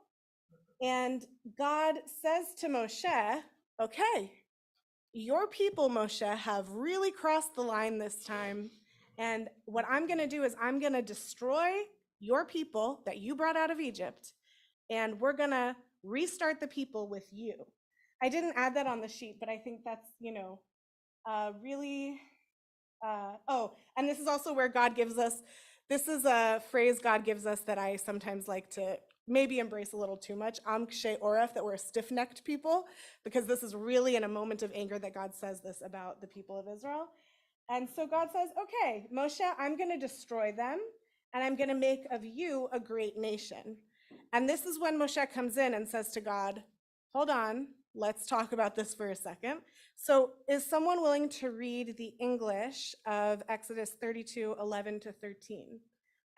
And God says to Moshe, okay, your people, Moshe, have really crossed the line this time. And what I'm going to do is I'm going to destroy your people that you brought out of Egypt, and we're going to restart the people with you. I didn't add that on the sheet, but I think that's, really, and this is also where God gives us, this is a phrase God gives us that I sometimes like to maybe embrace a little too much, Am Kshe Oref, that we're stiff-necked people, because this is really in a moment of anger that God says this about the people of Israel. And so God says, okay, Moshe, I'm going to destroy them, and I'm going to make of you a great nation. And this is when Moshe comes in and says to God, hold on, let's talk about this for a second. So is someone willing to read the English of Exodus 32, 11 to 13?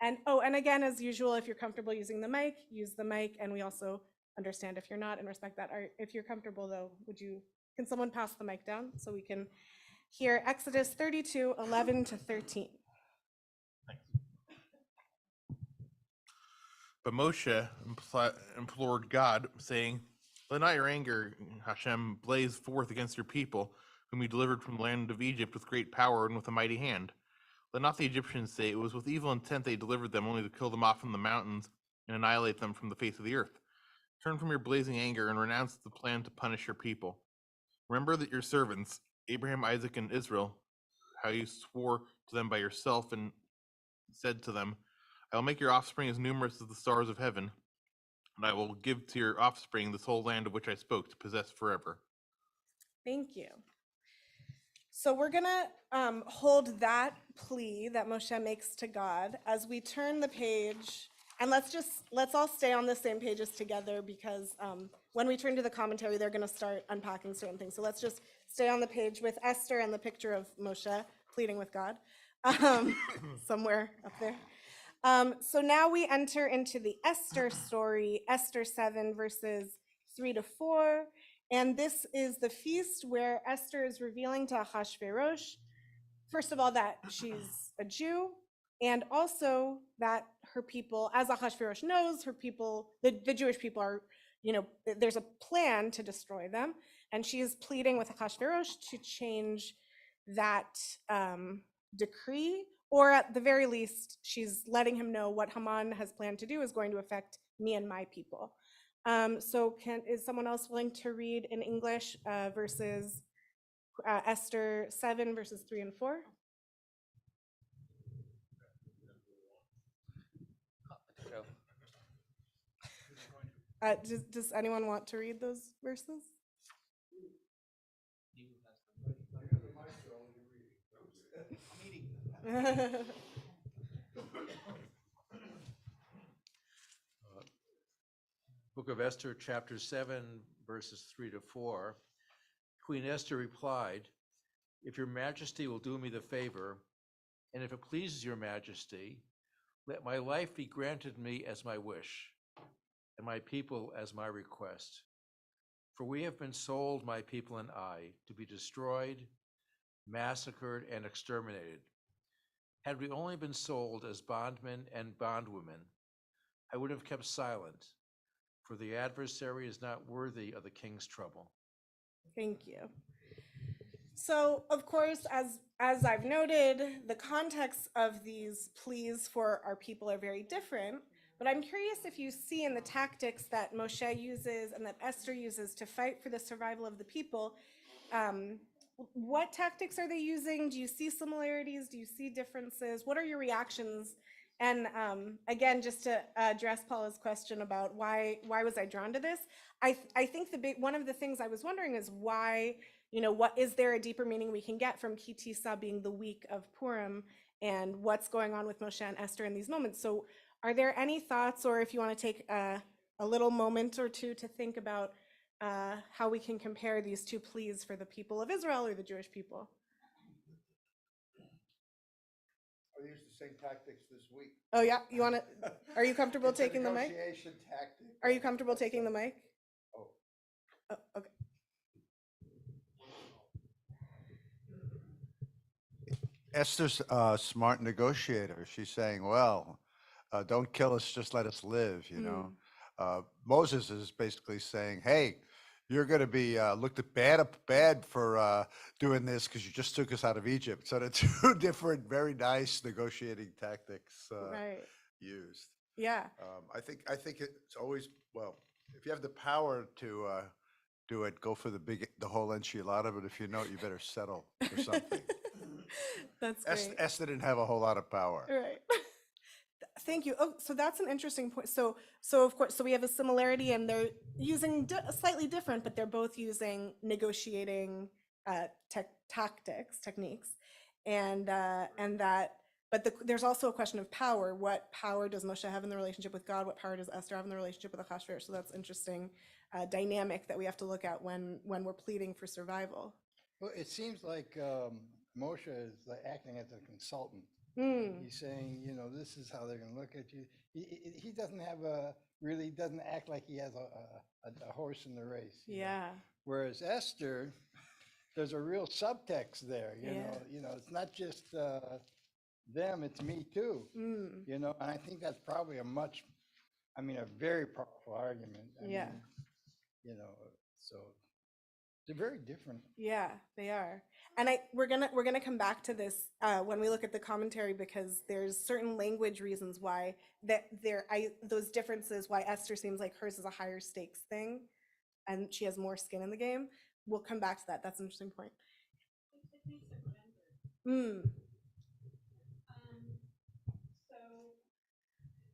And again, as usual, if you're comfortable using the mic, use the mic. And we also understand if you're not and respect that. If you're comfortable though, can someone pass the mic down so we can hear Exodus 32, 11 to 13? But Moshe implored God, saying, let not your anger, Hashem, blaze forth against your people, whom you delivered from the land of Egypt with great power and with a mighty hand. Let not the Egyptians say, it was with evil intent they delivered them, only to kill them off from the mountains and annihilate them from the face of the earth. Turn from your blazing anger and renounce the plan to punish your people. Remember that your servants, Abraham, Isaac, and Israel, how you swore to them by yourself and said to them, I will make your offspring as numerous as the stars of heaven. And I will give to your offspring this whole land of which I spoke to possess forever. Thank you. So we're gonna hold that plea that Moshe makes to God as we turn the page, and let's all stay on the same pages together, because when we turn to the commentary, they're gonna start unpacking certain things. So let's just stay on the page with Esther and the picture of Moshe pleading with God, somewhere up there. So now we enter into the Esther story, Esther 7 verses 3 to 4. And this is the feast where Esther is revealing to Ahasuerus, first of all, that she's a Jew, and also that her people, as Ahasuerus knows, her people, the Jewish people are, there's a plan to destroy them. And she is pleading with Ahasuerus to change that decree, or at the very least, she's letting him know what Haman has planned to do is going to affect me and my people. So is someone else willing to read in English verses Esther 7 verses 3 and 4? Does anyone want to read those verses? Book of Esther, chapter 7, verses 3 to 4. Queen Esther replied, "If your majesty will do me the favor, and if it pleases your majesty, let my life be granted me as my wish, and my people as my request. For we have been sold, my people and I, to be destroyed, massacred, and exterminated. Had we only been sold as bondmen and bondwomen, I would have kept silent, for the adversary is not worthy of the king's trouble." Thank you. So, of course, as I've noted, the context of these pleas for our people are very different. But I'm curious if you see in the tactics that Moshe uses and that Esther uses to fight for the survival of the people, what tactics are they using? Do you see similarities? Do you see differences? What are your reactions? And again, just to address Paula's question about why was I drawn to this, I think one of the things I was wondering is why, what is there a deeper meaning we can get from Ki Tisa being the week of Purim and what's going on with Moshe and Esther in these moments? So are there any thoughts, or if you want to take a little moment or two to think about how we can compare these two pleas for the people of Israel or the Jewish people? I used the same tactics this week. Oh yeah, are you comfortable It's a taking the mic? negotiation tactic. Are you comfortable taking the mic? Oh. Oh, okay. Esther's a smart negotiator. She's saying, well, don't kill us, just let us live, Moses is basically saying, hey, you're going to be looked at bad for doing this because you just took us out of Egypt. So the two different, very nice negotiating tactics Right. used. Yeah. I think it's always, well, if you have the power to do it, go for the whole enchilada, but if you know it, you better settle for something. That's great. Esther didn't have a whole lot of power. Right. Thank you. Oh, so that's an interesting point. So of course, so we have a similarity, and they're using slightly different, but they're both using negotiating techniques, and that. But there's also a question of power. What power does Moshe have in the relationship with God? What power does Esther have in the relationship with Ahasuerus? So that's interesting dynamic that we have to look at when we're pleading for survival. Well, it seems like Moshe is like acting as a consultant. He's saying, this is how they're going to look at you. He doesn't have doesn't act like he has a horse in the race. Yeah. Whereas Esther, there's a real subtext there. You know, it's not just them, it's me too. And I think that's probably a very powerful argument. I mean, so they're very different. Yeah, they are. And we're gonna come back to this when we look at the commentary, because there's certain language reasons why those differences, why Esther seems like hers is a higher stakes thing, and she has more skin in the game. We'll come back to that. That's an interesting point. So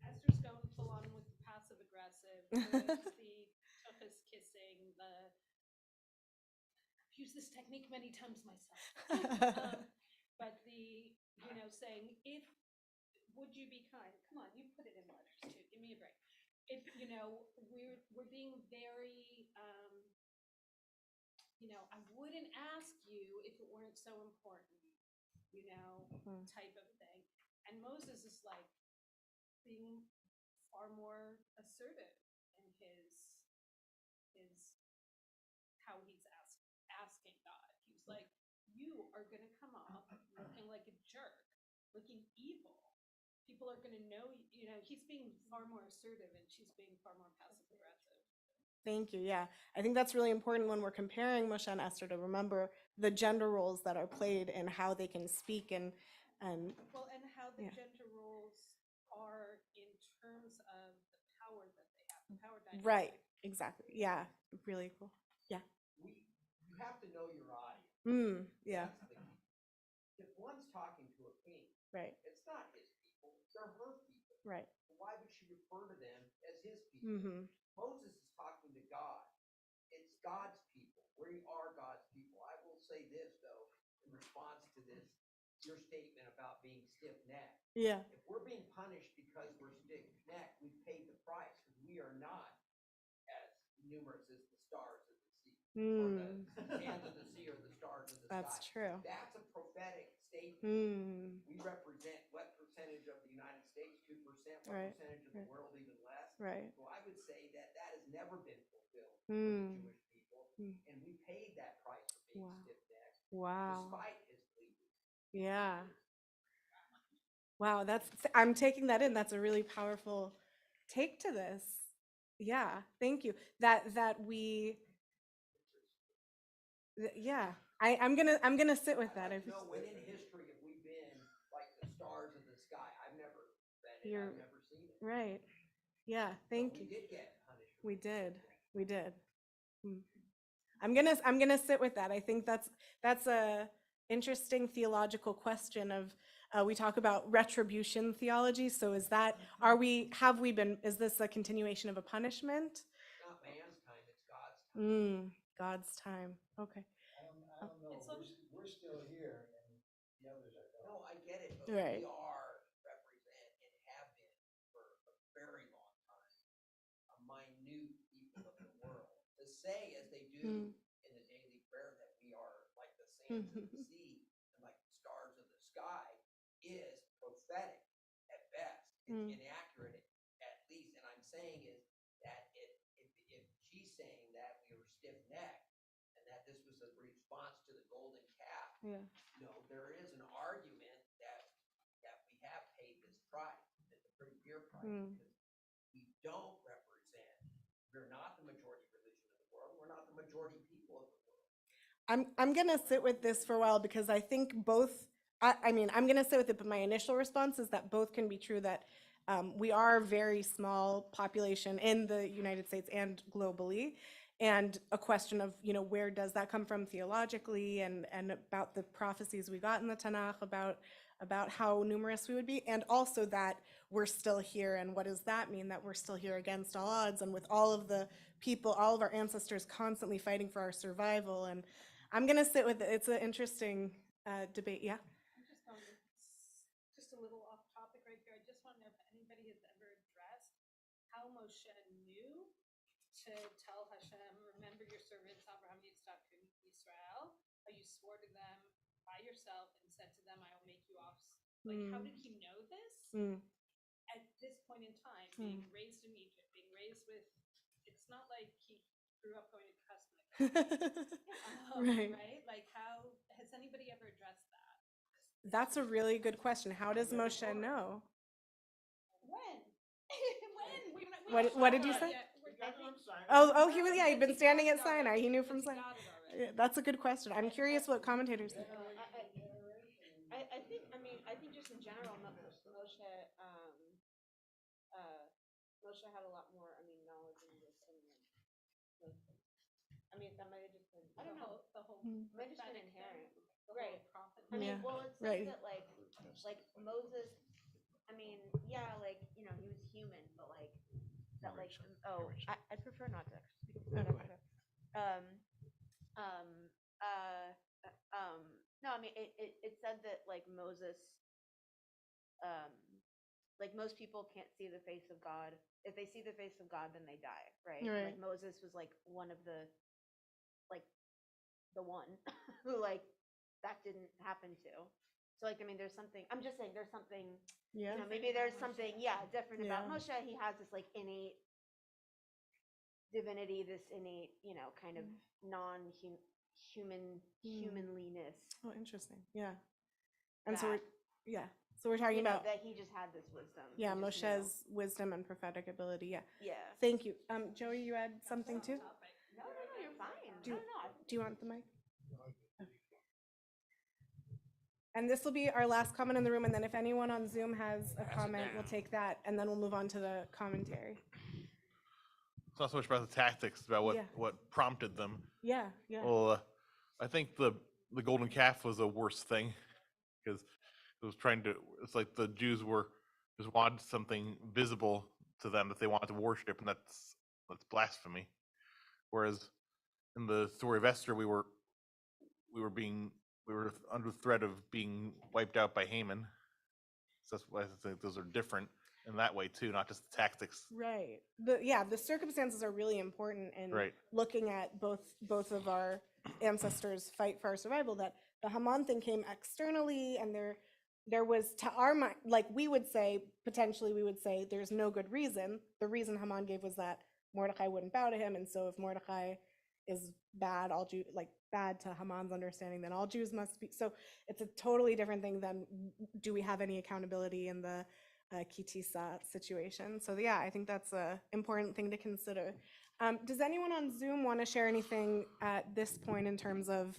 Esther's going full on with passive aggressive. the tuchus kissing, I've used this technique many times myself. But saying, would you be kind? Come on, you put it in letters too. Give me a break. If, we're being very, I wouldn't ask you if it weren't so important, type of thing. And Moses is like being far more assertive in his how he's asking God. He's like, you are going to come off looking like a jerk, looking evil. People are going to know, he's being far more assertive and she's being far more passive aggressive. Thank you. Yeah, I think that's really important when we're comparing Moshe and Esther to remember the gender roles that are played and how they can speak and well, and how the gender roles are in terms of the power that they have, the power dynamic. Right. Exactly. Yeah. Really cool. Yeah. You have to know your audience. Yeah. That's the key. If one's talking to a king, Right. it's not his people, they're her people. Right. Why would she refer to them as his people? Moses is talking to God. It's God's people. We are God's people. I will say this, though, in response to your statement about being stiff-necked. Yeah. If we're being punished because we're stiff-necked, we've paid the price because we are not as numerous as the stars of the sea, or the sands of the sea, or the stars of the sky. That's true. That's a prophetic statement. We represent what percentage of the United States? 2%. What percentage of the world? Even less. Right. So I would say that has never been fulfilled for the Jewish people, and we paid that price for being stiff-necked. Wow. Despite his pleading. Yeah. Wow, I'm taking that in. That's a really powerful take to this. Yeah, thank you. Yeah. I'm gonna sit with that. When in history have we been like the stars of the sky? I've never read it. I've never seen it. Right. Yeah, thank you. We did get punished. We did. I'm gonna sit with that. I think that's a interesting theological question of we talk about retribution theology. So is this a continuation of a punishment? It's not man's time, it's God's time. God's time. Okay. I don't know. We're still here and the others are gone. No, I get it, but Right. we represent and have been for a very long time a minute people of the world. To say, as they do in the daily prayer, that we are like the sands of the sea and like the stars of the sky is prophetic at best. It's inaccurate at least. And I'm saying is that if she's saying that we were stiff-necked and that this was a response to the golden calf, there is an argument that we have paid this price. It's a pretty dear price because we don't represent. We're not the majority religion of the world. We're not the majority people of the world. I'm gonna sit with this for a while because I think both. I'm gonna sit with it, but my initial response is that both can be true. That we are a very small population in the United States and globally, and a question of where does that come from theologically, and about the prophecies we got in the Tanakh about how numerous we would be, and also that we're still here, and what does that mean that we're still here against all odds, and with all of the people, all of our ancestors constantly fighting for our survival. And I'm gonna sit with it. It's an interesting debate. Yeah. I'm just going just a little off topic right here. I just want to know if anybody has ever addressed how Moshe knew to tell Hashem, remember your servants Abraham, Yitzchak, and Israel, how you swore to them by yourself and said to them, I will make you off. Like, how did he know this? At this point in time, being raised in Egypt, being raised with, it's not like he grew up going to custom. Right. Right? Like, how has anybody ever addressed that? That's a really good question. How does Moshe know? When? What did you say? Oh, he'd been standing at Sinai. He knew from Sinai. That's a good question. I'm curious what commentators think. I think just in general, Moshe had a lot more, knowledge and wisdom than most things. That might have just been, I don't know, the whole might have just been inherent. right. Well, it says that like Moses, he was human, but that like, Narration. oh, Narration. I'd prefer not to actually speak. Okay. Um, um, uh, no, I mean, it said that like Moses, like most people can't see the face of God. If they see the face of God, then they die, right? Right. Like Moses was like one of like the one who like that didn't happen to. So like, I mean, there's something, I'm just saying there's something, Yeah. maybe there's something, different about Yeah. Moshe. He has this like innate divinity, this innate, kind of non-human humanliness. Oh, interesting. Yeah. And so that, we're talking about that he just had this wisdom. He yeah, just knew. Moshe's wisdom and prophetic ability. Yeah. Yeah. Thank you. Joey, you had something too? No, you're fine. Do you- No. Do you want the mic? Okay. And this will be our last comment in the room, and then if anyone on Zoom has a comment, we'll take that, and then we'll move on to the commentary. It's not so much about the tactics, it's about Yeah. what prompted them. Yeah, yeah. Well, I think the golden calf was a worse thing because it was trying to. It's like the Jews were just wanted something visible to them that they wanted to worship, and that's blasphemy. Whereas in the story of Esther, we were under threat of being wiped out by Haman. So that's why I think those are different in that way too, not just the tactics. Right. The circumstances are really important in Right. looking at both of our ancestors' fight for our survival. That the Haman thing came externally, and there was, to our mind, like we would say, there's no good reason. The reason Haman gave was that Mordecai wouldn't bow to him, and so if Mordecai is bad, bad to Haman's understanding, then all Jews must be. So it's a totally different thing than do we have any accountability in the Kitisa situation. So yeah, I think that's an important thing to consider. Does anyone on Zoom want to share anything at this point in terms of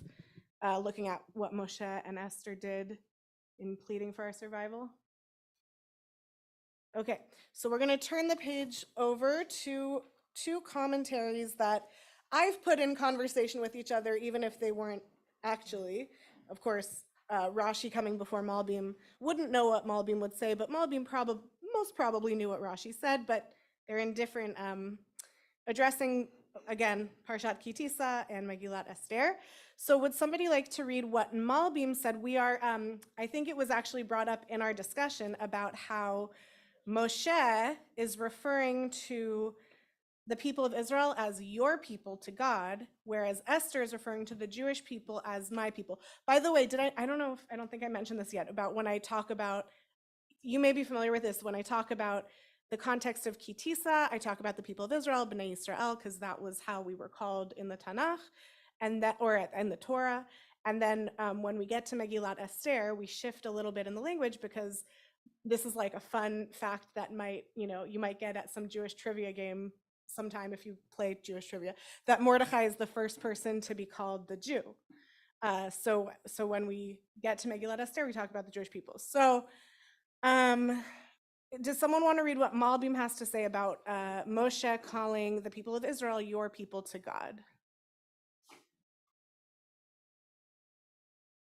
looking at what Moshe and Esther did in pleading for our survival? Okay, so we're going to turn the page over to two commentaries that I've put in conversation with each other, even if they weren't actually. Of course, Rashi coming before Malbim wouldn't know what Malbim would say, but Malbim most probably knew what Rashi said, but they're in different, addressing, again, Parshat Kitisa and Megillat Esther. So would somebody like to read what Malbim said? We are, I think it was actually brought up in our discussion about how Moshe is referring to the people of Israel as your people to God, whereas Esther is referring to the Jewish people as my people. By the way, I don't think I mentioned this yet, about when I talk about, you may be familiar with this, when I talk about the context of Kitisa, I talk about the people of Israel, Bnei Yisrael, because that was how we were called in the Tanakh, and in the Torah. And then when we get to Megillat Esther, we shift a little bit in the language, because this is like a fun fact that you might get at some Jewish trivia game sometime if you play Jewish trivia, that Mordecai is the first person to be called the Jew. So when we get to Megillat Esther, we talk about the Jewish people. So does someone want to read what Malbim has to say about Moshe calling the people of Israel your people to God?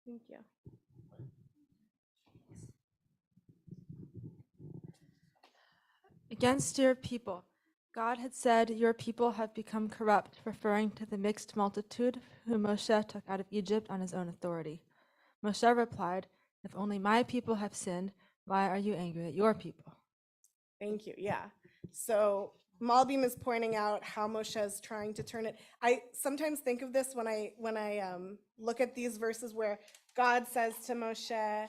Thank you. Against your people, God had said, your people have become corrupt, referring to the mixed multitude whom Moshe took out of Egypt on his own authority. Moshe replied, if only my people have sinned, why are you angry at your people? Thank you. Yeah. So Malbim is pointing out how Moshe is trying to turn it. I sometimes think of this when I look at these verses where God says to Moshe,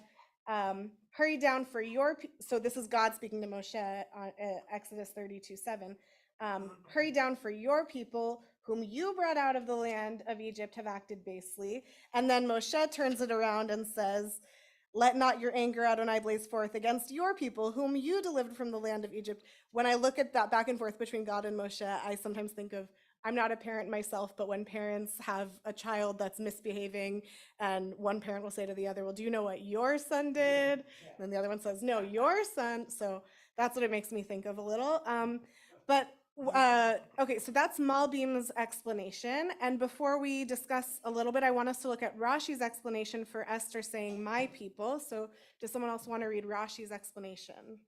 hurry down for your, so this is God speaking to Moshe on Exodus 32:7. Hurry down for your people whom you brought out of the land of Egypt have acted basely. And then Moshe turns it around and says, let not your anger, Adonai, blaze forth against your people whom you delivered from the land of Egypt. When I look at that back and forth between God and Moshe, I sometimes think of, I'm not a parent myself, but when parents have a child that's misbehaving and one parent will say to the other, well, do you know what your son did? And then the other one says, no, your son. So that's what it makes me think of a little. Okay, so that's Malbim's explanation. And before we discuss a little bit, I want us to look at Rashi's explanation for Esther saying my people. So does someone else want to read Rashi's explanation?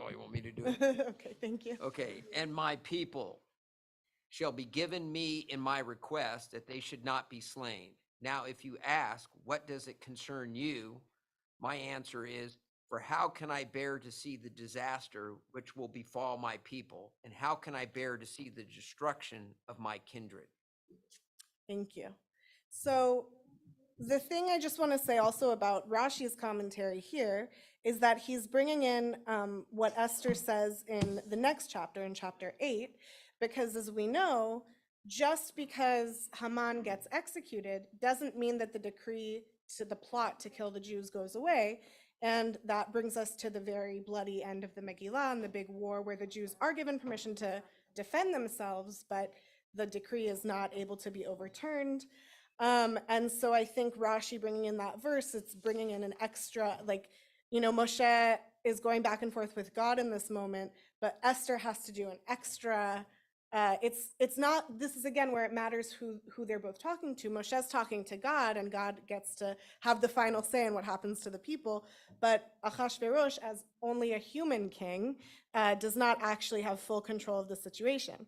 Oh, you want me to do it? Okay, thank you. Okay, and my people shall be given me in my request that they should not be slain. Now, if you ask, what does it concern you? My answer is, for how can I bear to see the disaster which will befall my people? And how can I bear to see the destruction of my kindred? Thank you. So the thing I just want to say also about Rashi's commentary here is that he's bringing in what Esther says in the next chapter, in chapter 8, because as we know, just because Haman gets executed doesn't mean that the decree to the plot to kill the Jews goes away. And that brings us to the very bloody end of the Megillah and the big war where the Jews are given permission to defend themselves, but the decree is not able to be overturned. And so I think Rashi bringing in that verse, it's bringing in an extra, like, Moshe is going back and forth with God in this moment, but Esther has to do an extra. It's not, this is again where it matters who they're both talking to. Moshe's talking to God, and God gets to have the final say in what happens to the people. But Achashverosh, as only a human king, does not actually have full control of the situation.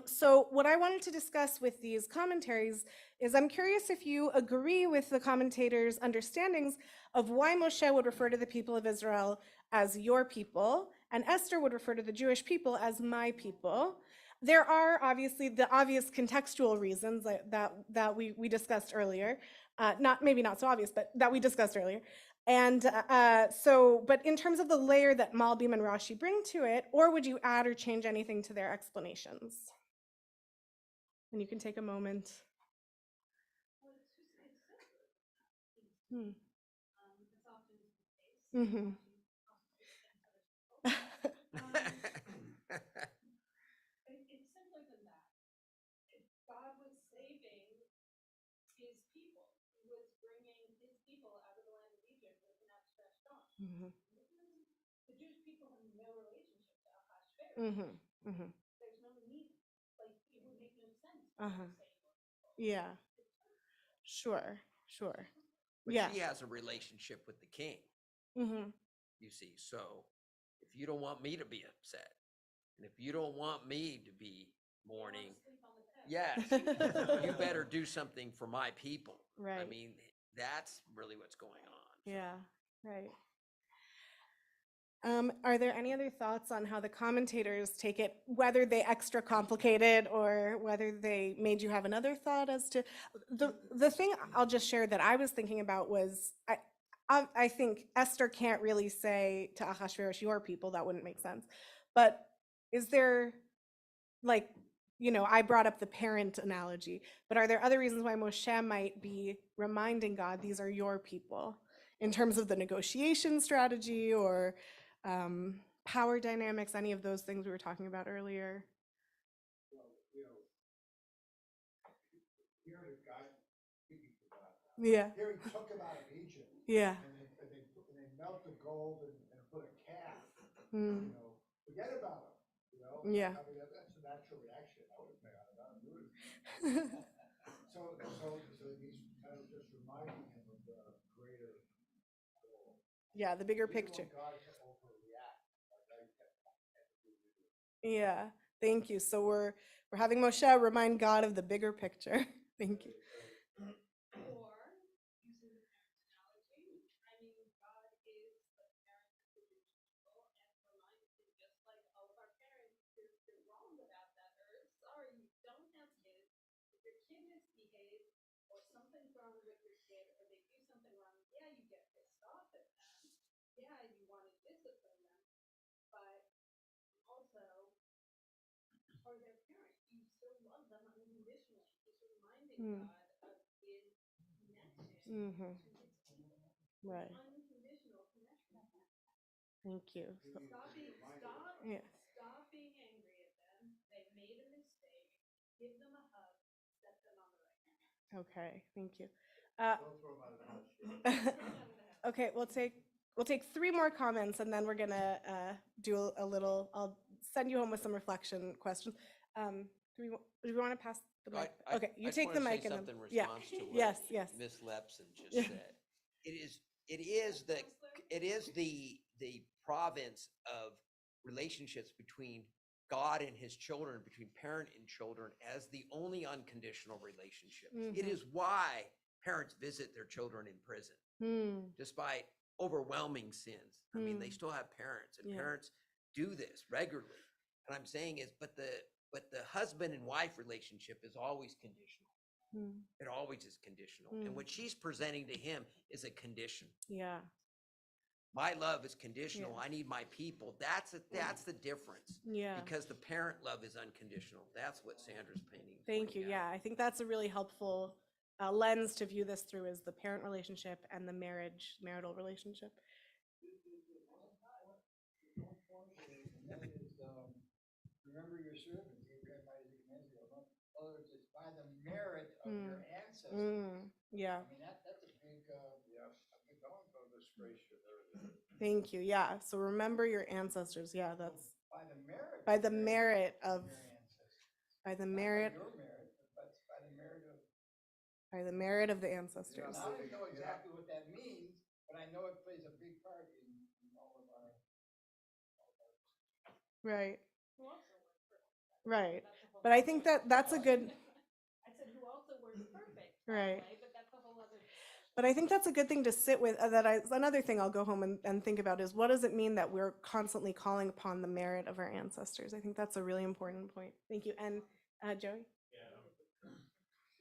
So what I wanted to discuss with these commentaries is I'm curious if you agree with the commentators' understandings of why Moshe would refer to the people of Israel as your people, and Esther would refer to the Jewish people as my people. There are obviously the obvious contextual reasons that we discussed earlier, maybe not so obvious, but that we discussed earlier. And but in terms of the layer that Malbim and Rashi bring to it, or would you add or change anything to their explanations? And you can take a moment. Mm-hmm. It's simpler than that. God was saving his people. He was bringing his people out of the land of Egypt with an outstretched arm. Mm-hmm. The Jewish people have no relationship to Ahasuerus. Mm-hmm. Mm-hmm. There's no need, like, it would make no sense. Uh-huh. Yeah. Sure. But yeah. she has a relationship with the king, Mm-hmm. you see. So if you don't want me to be upset, and if you don't want me to be mourning, yes, you better do something for my people. Right. I mean, that's really what's going on. Yeah, right. Are there any other thoughts on how the commentators take it, whether they extra complicated or whether they made you have another thought as to the thing I'll just share that I was thinking about was I think Esther can't really say to Ahasuerus, your people, that wouldn't make sense. But is there, like, I brought up the parent analogy, but are there other reasons why Moshe might be reminding God, these are your people, in terms of the negotiation strategy or power dynamics, any of those things we were talking about earlier? Well, here the guy speaking to God. Yeah. Here he took him out of Egypt. Yeah. And they melt the gold and put a calf. Mm. Forget about him. Yeah. I mean, that's a natural reaction. I would have forgotten about him. So he's kind of just reminding him of the greater goal. Yeah, the bigger He didn't picture. want God to overreact. Yeah, thank you. So we're having Moshe remind God of the bigger picture. Thank you. Or, using the parent analogy, I mean, God is the parent of the Jewish people and reminds him, just like all of our parents, you're wrong about that, or sorry, you don't have kids. If your kid misbehaves or something's wrong with your kid or they do something wrong, yeah, you get pissed off at them. Yeah, you want to discipline them, but also, are their parent. You still love them unconditionally. He's reminding God of his connection to his people. Right. Unconditional connection. Thank you. Stop being angry at them. They made a mistake. Give them a hug. Set them on the right path. Okay, thank you. Don't throw him out of the house. Okay, we'll take 3 more comments, and then we're gonna do a little. I'll send you home with some reflection questions. Do we want to pass the mic? Okay, you take the mic and then. Something in Yeah. response to what Yes. Miss Lepson just Yeah. said. It is the province of relationships between God and his children, between parent and children, as the only unconditional relationship. It is why parents visit their children in prison, despite overwhelming sins. I mean, they still have parents, and parents do this regularly. And I'm saying is, but the husband and wife relationship is always conditional. It always is conditional. And what she's presenting to him is a condition. Yeah. My love is conditional. I need my people. That's the difference. Yeah. Because the parent love is unconditional. That's what Sandra's painting. Thank you. Yeah, I think that's a really helpful lens to view this through, is the parent relationship and the marital relationship. Remember your servants, Abraham, Isaac, and Israel. In other words, it's by the merit of your ancestors. Yeah. I mean, that's a big, I've been going for this phrase. Thank you. Yeah. So remember your ancestors. Yeah, that's By the merit. by the merit of your ancestors. by the Not merit by your merit, but by the merit of. by the merit of the ancestors. I don't know exactly what that means, but I know it plays a big part in all of our. Right. Right. But I think that's a good. I said who also weren't perfect, Right. but that's a whole other discussion. But I think that's a good thing to sit with. Another thing I'll go home and think about is, what does it mean that we're constantly calling upon the merit of our ancestors? I think that's a really important point. Thank you. And Joey? Yeah.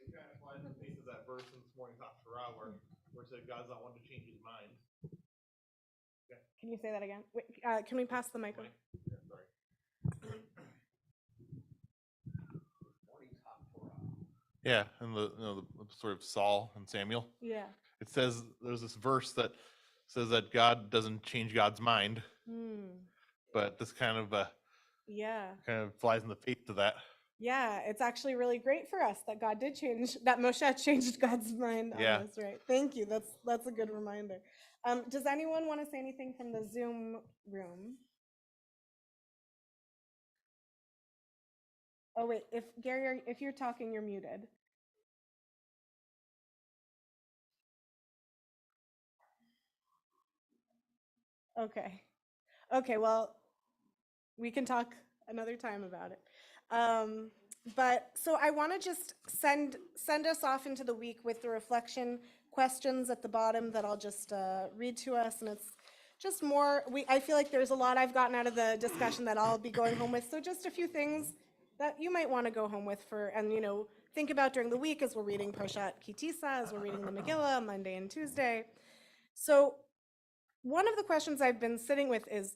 It kind of flies in the face of that verse in this morning's Haftarah where it said God's not one to change his mind. Okay. Can you say that again? Wait, can we pass the mic? Yeah, sorry. Yeah, and the sort of Saul and Samuel. Yeah. It says there's this verse that says that God doesn't change God's mind, but this kind of flies in the face of that. Yeah, it's actually really great for us that Moshe changed God's mind on us, right? Thank you. That's a good reminder. Does anyone want to say anything from the Zoom room? Oh wait, Gary, if you're talking, you're muted. Okay. Okay, well, we can talk another time about it. But so I want to just send us off into the week with the reflection questions at the bottom that I'll just read to us, and it's just more. I feel like there's a lot I've gotten out of the discussion that I'll be going home with. So just a few things that you might want to go home with and think about during the week as we're reading Parshat Kitisa, as we're reading the Megillah Monday and Tuesday. So one of the questions I've been sitting with is,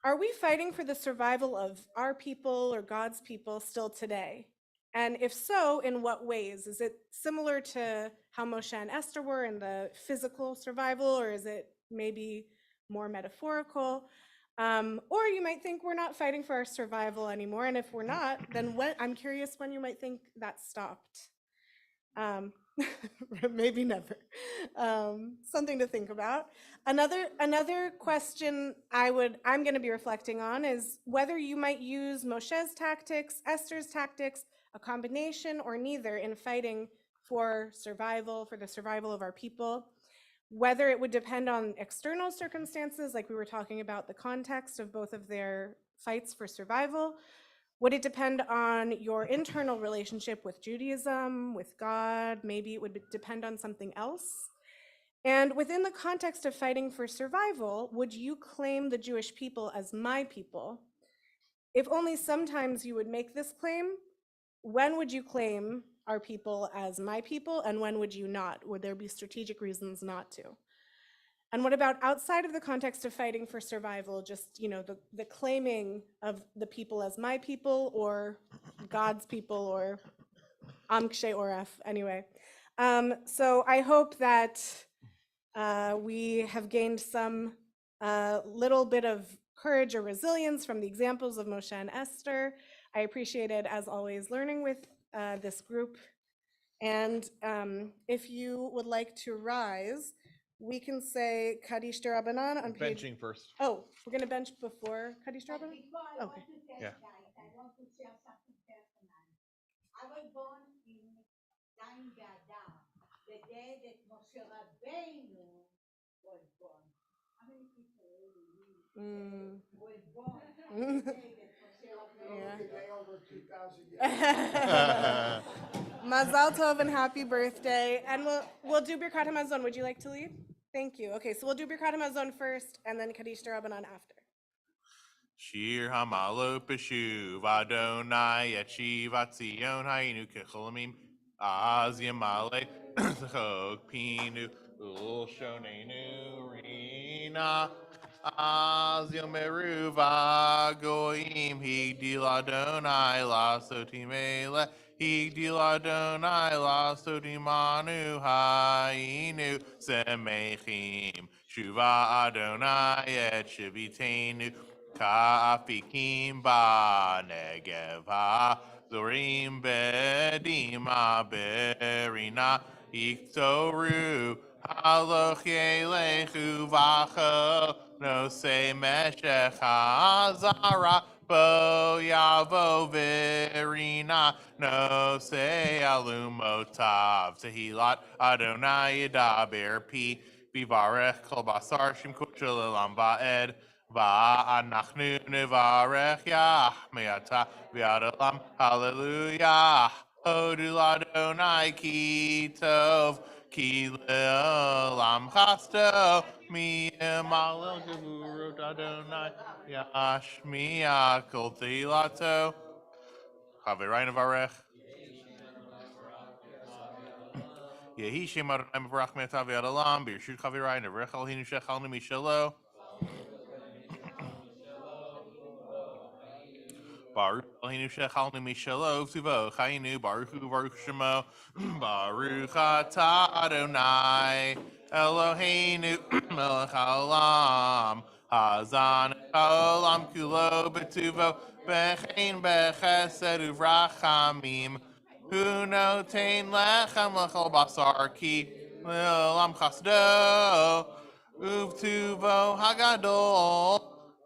are we fighting for the survival of our people or God's people still today? And if so, in what ways? Is it similar to how Moshe and Esther were in the physical survival, or is it maybe more metaphorical? Or you might think we're not fighting for our survival anymore. And if we're not, then I'm curious when you might think that stopped. Maybe never. Something to think about. Another question I'm going to be reflecting on is whether you might use Moshe's tactics, Esther's tactics, a combination or neither in fighting for the survival of our people. Whether it would depend on external circumstances, like we were talking about the context of both of their fights for survival. Would it depend on your internal relationship with Judaism, with God? Maybe it would depend on something else. And within the context of fighting for survival, would you claim the Jewish people as my people? If only sometimes you would make this claim, when would you claim our people as my people, and when would you not? Would there be strategic reasons not to? And what about outside of the context of fighting for survival, just the claiming of the people as my people or God's people or Amkshe Oref, anyway. So I hope that we have gained some little bit of courage or resilience from the examples of Moshe and Esther. I appreciated, as always, learning with this group. And if you would like to rise, we can say Kaddish Derabanan on page. Benching first. Oh, we're going to bench before Kaddish Derabanan? Okay. Yeah. I want to share something personal. I was born in Zayin Be'adar, the day that Moshe Rabbeinu was born. How many people really were born Mazal tov and happy birthday. And we'll do Birkat Hamazon. Would you like to lead? Thank you. Okay, so we'll do Birkat Hamazon first, and then Kaddish Rabbanan after. Shir Hamalot Beshuv Adonai Yeshivat Zion Hayinu Kecholamim Az Yamale Chok Pinu Ul Shonenu Rina Az Yomeru Vagoim Higdil Adonai La Sotimele Higdil Adonai La Sotimanu Hayinu Semechim Shuva Adonai Et Shivitenu Kafikim ba negev zorim bedima berina iktoru haloch yelechu vacho no se meshech hazara bo yavo verina no se alumotav tehilat Adonai yadaber pi vivarech kol basar shim kuchel elam va'ed Va'anachnu nevarech Yah me'ata v'ad olam. Hallelujah. Hodu l'Adonai ki tov ki le'olam chasto mi'emalel gevurot Adonai yashmiya kol tehilato. Chaverai nevarech. Yehi Shem Adonai mevarach me'ata v'ad olam. B'yirshut chaverai nevarech al hinu shechal mishalo. Baruch Eloheinu shechalnu mishalo v'tuvo chayinu Baruch Hu Baruch Shemo Baruch Atah Adonai Eloheinu melech haolam Hazan haolam kulo b'tuvo b'chein b'chesed u'vrachamim Hu notein lechem l'chol basar ki le'olam chasdo uv'tuvo hagadol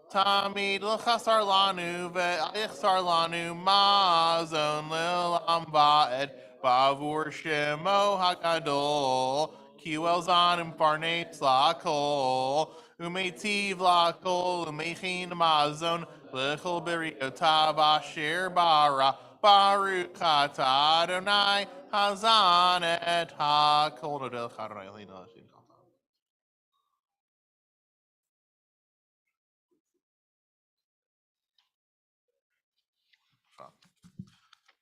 Tamid l'chasar lanu ve'yichsar lanu mazon lilam va'ed ba'avur shemo hagadol kiwel zanim parnetz la'kol umetiv la'kol umechin mazon l'chol beriotav asher bara baruch atah Adonai hazan et ha'kol nodel chadonai Eloheinu l'shin chaltam.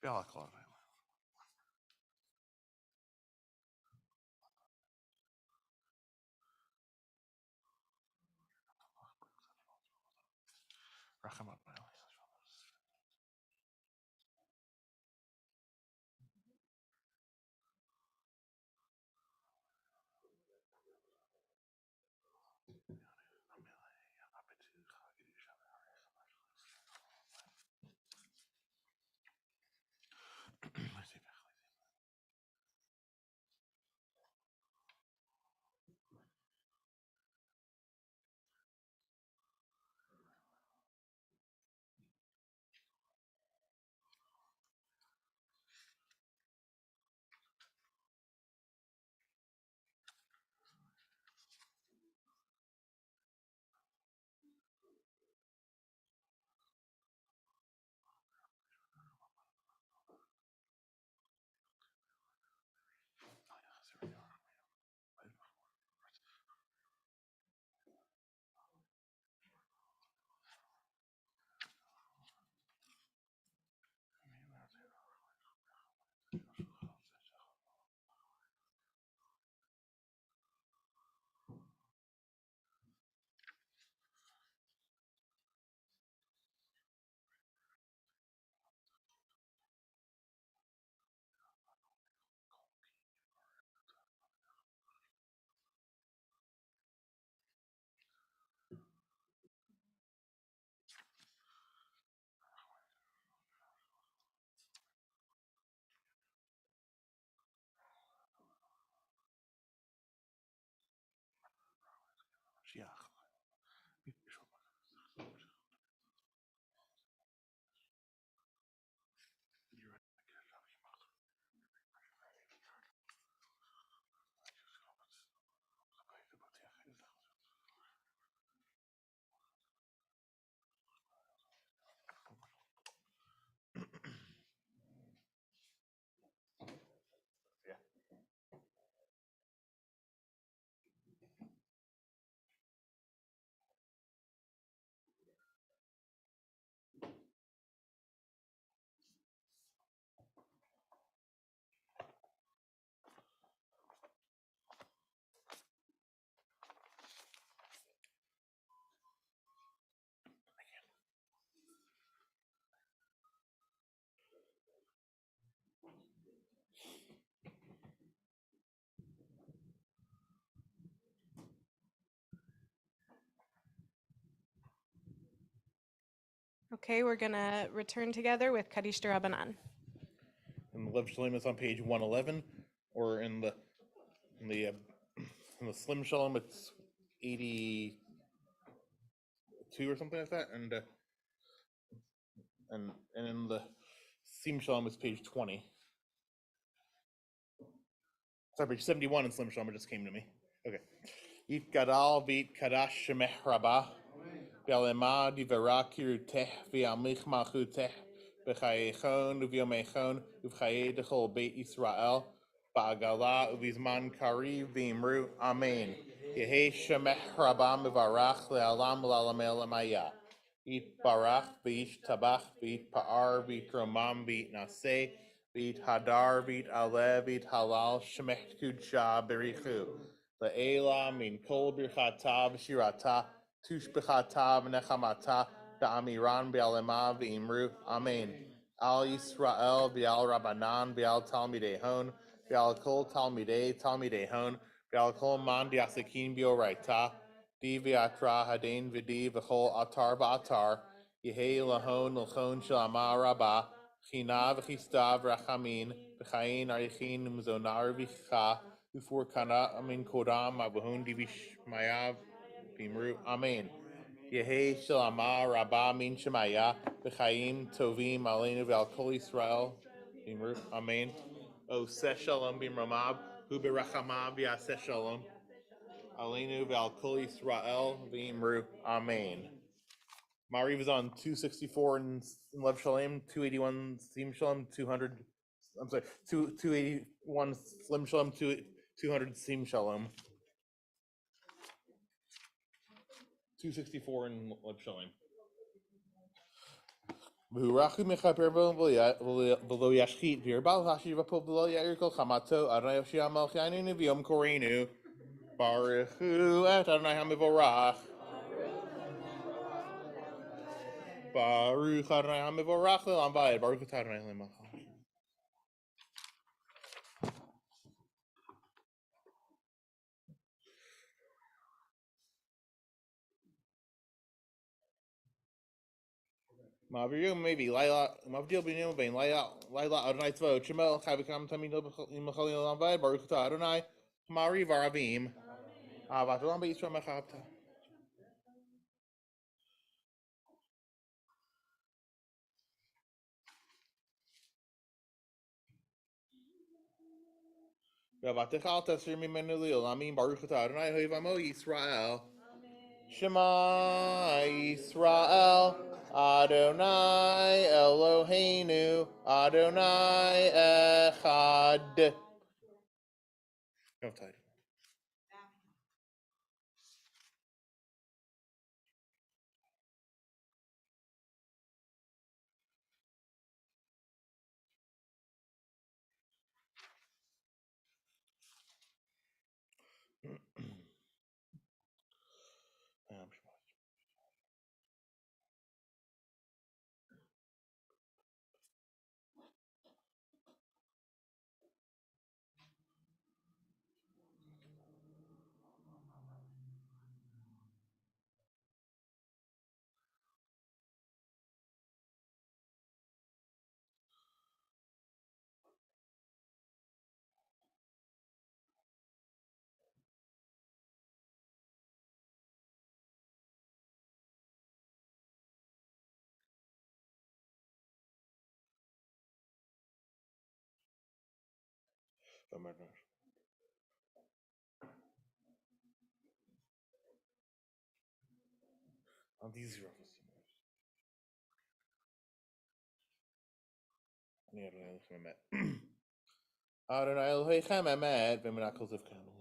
Biala kol Adonai. Rachamot Adonai. Okay, we're gonna return together with Kaddish Darabanan. And the Lev Shalom is on page 111, or in the Slim Shalom it's 82 or something like that, and in the Sim Shalom it's page 20. Sorry, page 71 in Slim Shalom. It just came to me. Okay. Yit gadal v'it kadash shemeh rabah v'alema divara kiruteh v'almich malchuteh v'chayechon v'yomechon v'chayei dechol beit Yisrael ba'agala v'zman kariv v'imru amen. Yehei shemeh rabah mevarach le'alam l'alamel maya. Yit barach v'yish tabach v'yit pa'ar v'yit romam v'yit naseh v'yit hadar v'yit alev v'yit halal shemeh kudsha berichu. Le'ela min kol birchata v'shirata tush b'chata v'nechamata da'amiran b'alema v'imru amen. Al Yisrael v'al Rabbanan v'al Talmidei Hon v'al kol Talmidei Hon v'al kol man diasakin b'oraita di v'atra hadain v'di v'chol atar v'atar yehei lahon l'chon shel amar rabba china v'chista v'rachamin v'chayin arichin m'zonar v'cha Ufor kana amin kodam abahun divish mayav bimru amen. Yehi shalama rabba min shemaya b'chaim tovim aleinu v'al kol Yisrael bimru amen. O seh shalom bimramav hu berachamav v'yaseh shalom aleinu v'al kol Yisrael bimru amen. Mariv is on 264 in Lev Shalem, 281 Sim Shalom, 200. I'm sorry, 281 Slim Shalom, 200 Sim Shalom. 264 in Lev Shalem. V'hurachu mechaper v'lo yashchit v'yirbal hashiv v'pol v'lo ya'ir kol chamato Adonai Yoshia Melech Yainu v'yom korenu Baruchu et Adonai HaMevorach Baruch Adonai HaMevorach Le'olam Va'ed Baruch Adonai Le'olam. Ma'avirim maybe Laila Mavdil b'nim bein Laila Adonai Tzva'ot Shemel Chavikam Tamid L'Mechali L'Olam Va'ed Baruch Adonai Ma'ariv Aravim Avat Olam B'Yisrael Mechavta. V'avatechal Tesir Mimenu Li'olamim Baruch Adonai Hoivamo Yisrael. Shema Yisrael Adonai Eloheinu Adonai Echad. No title. On these Adonai Elohechem Emet v'Menakos of Kamel.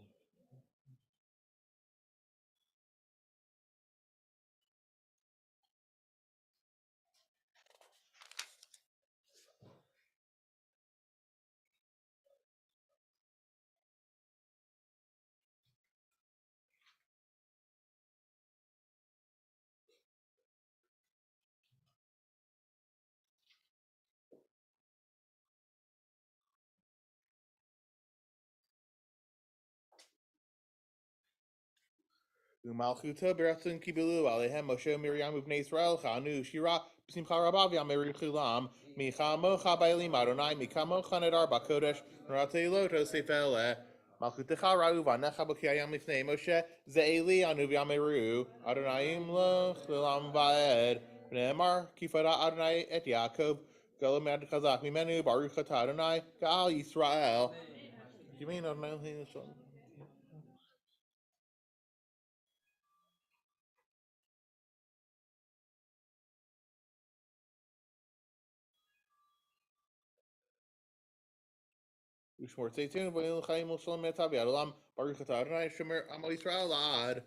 Umalchuta beratzun kibilu alehem Moshe Miriam ubnei Israel chanu shira Simcha Rabba v'yameru chulam. Micha mocha bailim Adonai. Mika mocha nedar bakodesh. Narate loto sefele. Malchutecha ra'u v'anecha b'kiyayam lifnei Moshe. Ze'eli anu v'yameru. Adonai imlo chulam va'ed. V'ne'emar kifada Adonai et Yaakov. Golem ad chazak mimenu baruch atah Adonai. Ka'al Yisrael. Do you mean Adonai Elohim? Ushmor Tzeitzin, Vayil Chaim Shalom Metavi Adolam, Baruch Atah Adonai Shomer Amo Yisrael Ad.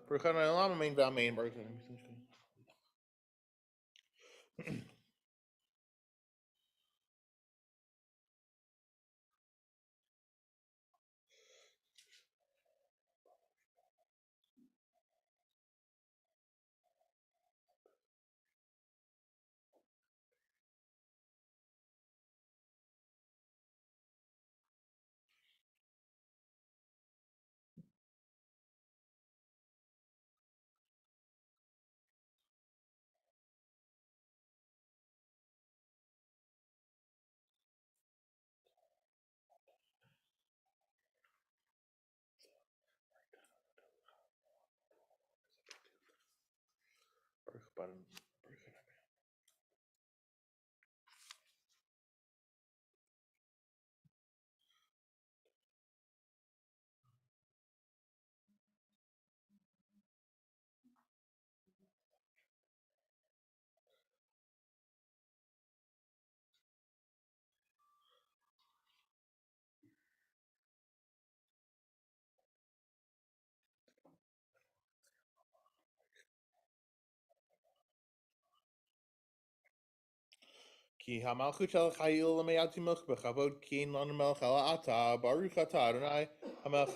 Baruch Adonai Olam, Amen V'Amen. Baruch Adonai. Baruch Adonai. Ki hamalchut shel chayil l'meyatimach b'chavod ki ein lanu melech ala ata Baruch Atah Adonai hamelch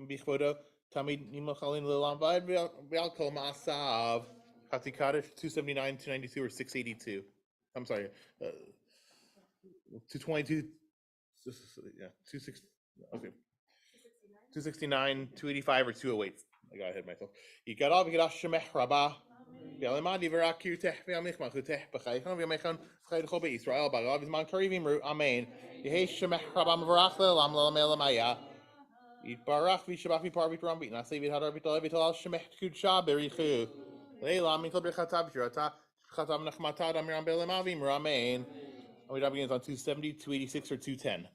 b'chvodo tamid nimach alin l'olam v'ad v'al kol ma'asav. Chatzi Kaddish 279, 292, or 682. I'm sorry, 222. Yeah, 26. Okay. 269, 285, or 208. I got ahead of myself. Yikarav Yirash Shemech Rabbah. V'alemad Yivarak Kirteh V'amich Malchuteh B'chaychon V'yamechon V'chaychol B'Yisrael B'agav V'zman Karivim Ru Amen. Yehesh Shemech Rabbah Mavarach Le'olam Le'lamei Lamaya. Yitbarach V'shabach V'par V'tram V'nasei V'hadar V'talei V'talal Shemech Kudsha B'richu. Le'lam Mikol B'chatav V'shirata V'chatav Nechmatad Amiram Be'lemavim Ru Amen. And we begins on 270, 286, or 210.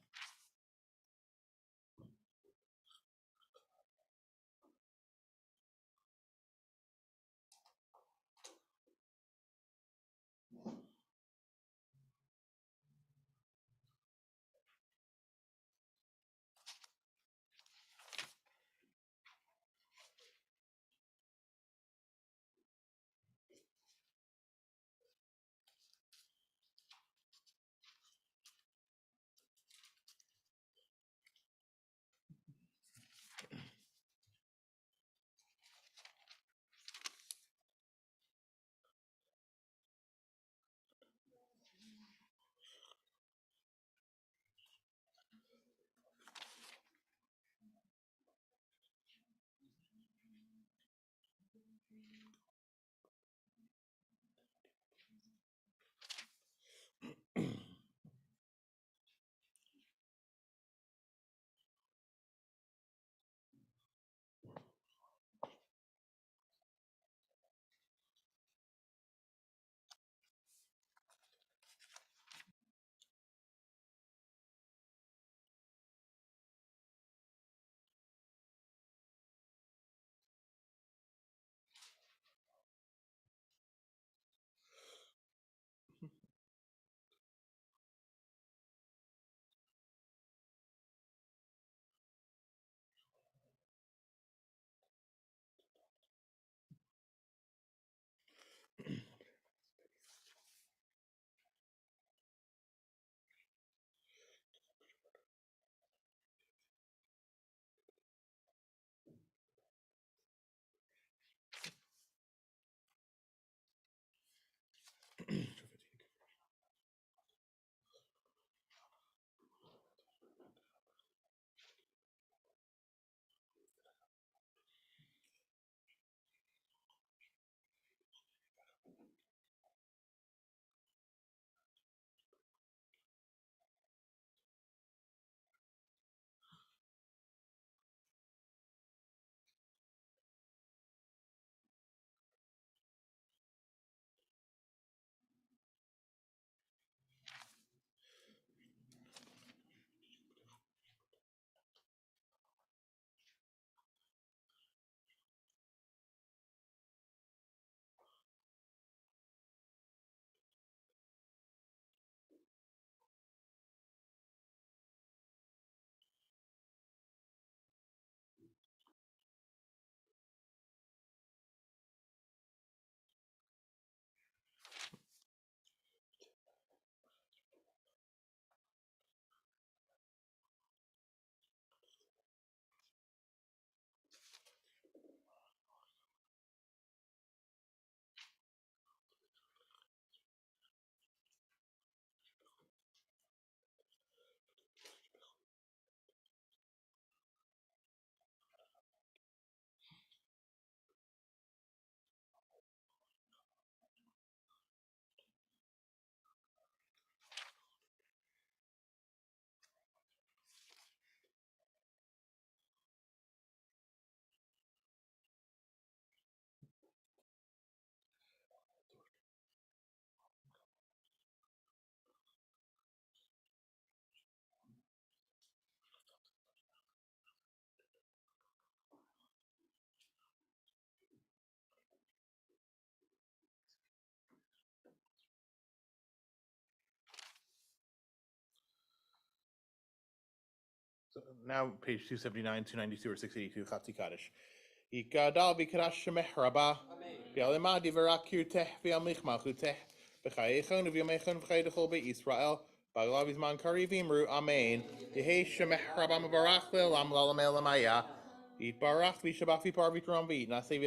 now page 279, 292, or 682, Chatzi Kaddish. Ikadal v'kadash shemech rabah. V'alema divarak kirteh v'amlich malchuteh. V'chayechon v'yamechon v'chaydechol be'Yisrael. B'aglav v'zman kari v'imru amen. Yehei shemech rabah mevarach v'elam l'olam elamaya. Yitbarach v'shabach v'par v'tram v'yitnaseh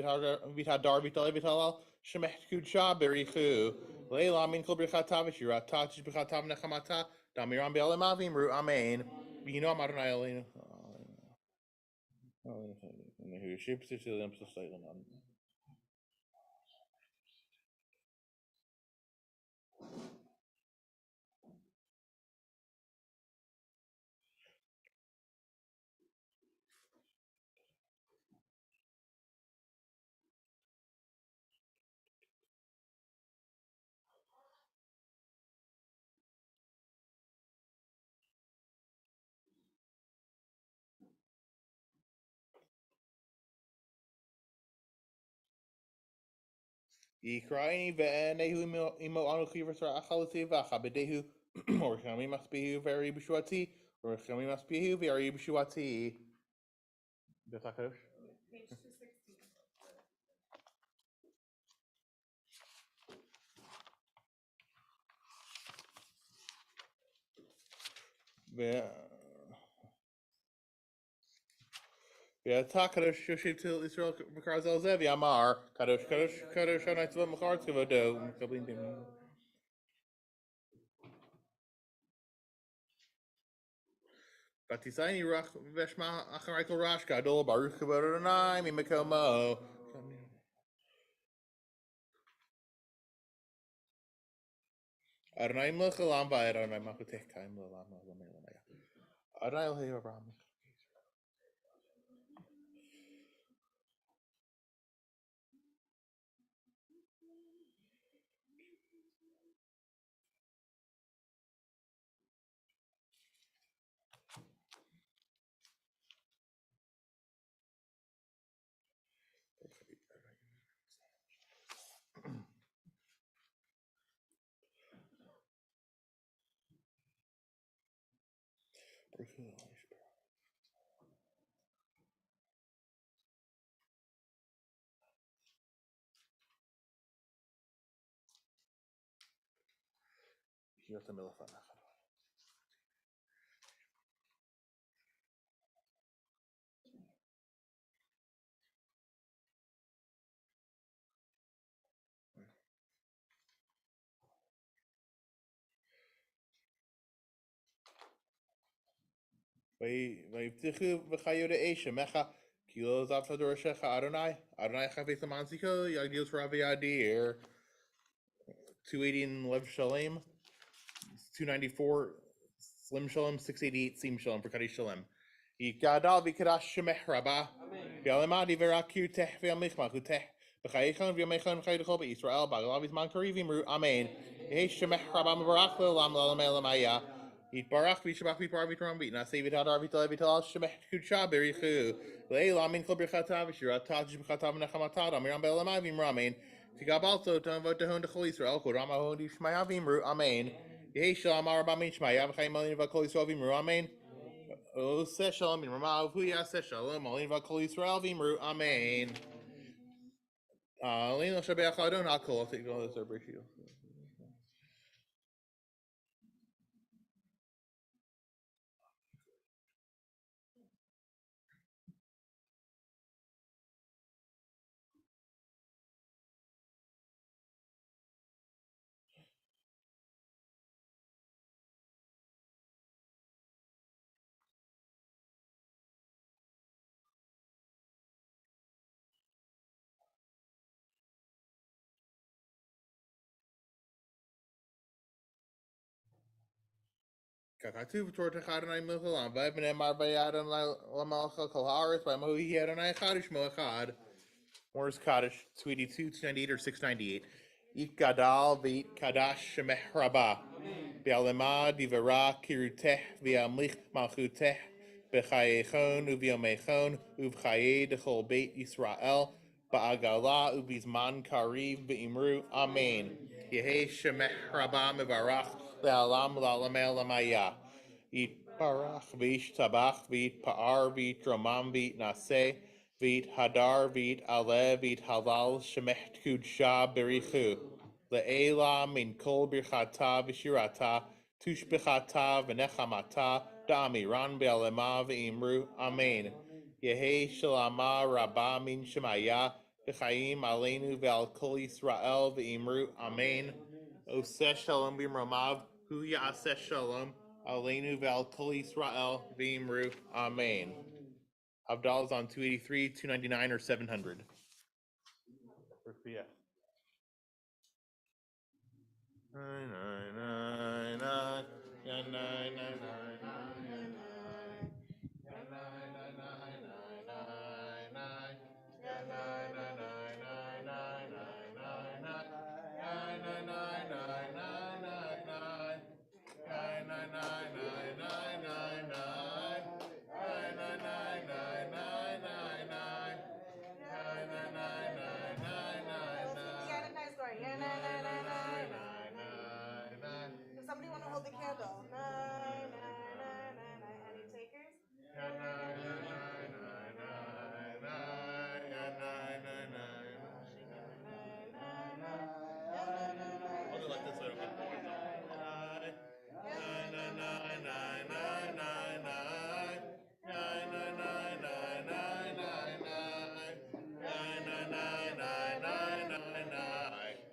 v'tadar v'taleh v'talal. Shemech kudsha berichu. Le'elam min kol b'chatav v'shirat tatish b'chatav nechamata. Damiram v'alema v'imru amen. V'yino Adonai Eloheinu. Who ships it to them to stay on. Yikraini ve'enehu imo anuchi v'sar achalati v'acha b'dehu or chami must be very b'shuati or chami must be very b'shuati. B'takosh. Page 216. Kadosh Yoshib Til Israel Makarzal Zevi Amar Kadosh Anaitva Makartzkavodo Kabin Tim. Batisaini Rach Veshma Acharaikal Rashka Dol Baruch Kavodanai Mimakomo. Adonai Mlachalam by Adonai Makutek Kaim Lalam Lamelaya. Adonai Abraham. Vayivtichu v'chayoda Esha Mecha Kilos Avtador Shecha Adonai Chavez Amanziko Yagdios Ravi Adir 280 in Lev Shalem 294 Slim Shalem 688 Sim Shalem for Kaddish Shalem Yikadal v'kadash Shemech Rabah V'alemadi v'raku teh v'amichmachu teh V'chayechon v'yamechon v'chaydechol be'Yisrael B'agalav v'zman kari v'imru Amen Yehi Shemech Rabah mevarach v'elam l'olam elamaya Yitbarach v'shabach v'par v'tram v'yitnaseh v'tadar v'taleh v'talal Shemech kudsha berichu Le'elam min kol b'chatav v'shirat tatish b'chatav nechamata Amiram be'elamai v'imru Amen Tigabalto ton v'tehon d'chol Yisrael Kodam ahon d'ishmaya v'imru Amen Yehi Shalom arba min shmaya v'chayim alin v'kol Yisrael v'imru Amen O se shalom in Ramav huya se shalom alin v'kol Yisrael v'imru Amen Alin l'shabeach Adon hakol I'll take all this over here. Kakatu v'tor techadonai milchalam v'ebnei mar v'yadon l'malcha kol haaretz v'mohi Adonai chadish mo'echad Morris Kaddish 282 298 or 698 Eat gadal v'it kadash shemech rabah V'alema divara kiruteh v'amlich malchuteh B'chayechon u'v'yomechon u'v'chaye d'chol beit Yisrael Ba'agala u'bizman kariv v'imru Amen Yehei shemech rabah mevarach Le'alam la'alam elamaya Parach, vit tabach, vit paar, vit romam, vit nase, vit hadar, vit ale, vit halal, shemecht kudsha berichu. Le'ela min kol birchata v'shirata, tushbichata v'nechamata, da'amiran be'alema v'imru, amen. Yehi shalama rabba min shemaya, v'chaim aleinu ve'al kol Yisrael v'imru, amen. Oseh shalom b'imramav, hu ya'aseh shalom, aleinu ve'al kol Yisrael v'imru, amen. Havdalah is on 283, 299, or 700. Yeah. Does somebody want to hold the candle? Any takers? I'll do like this so I don't get bored though.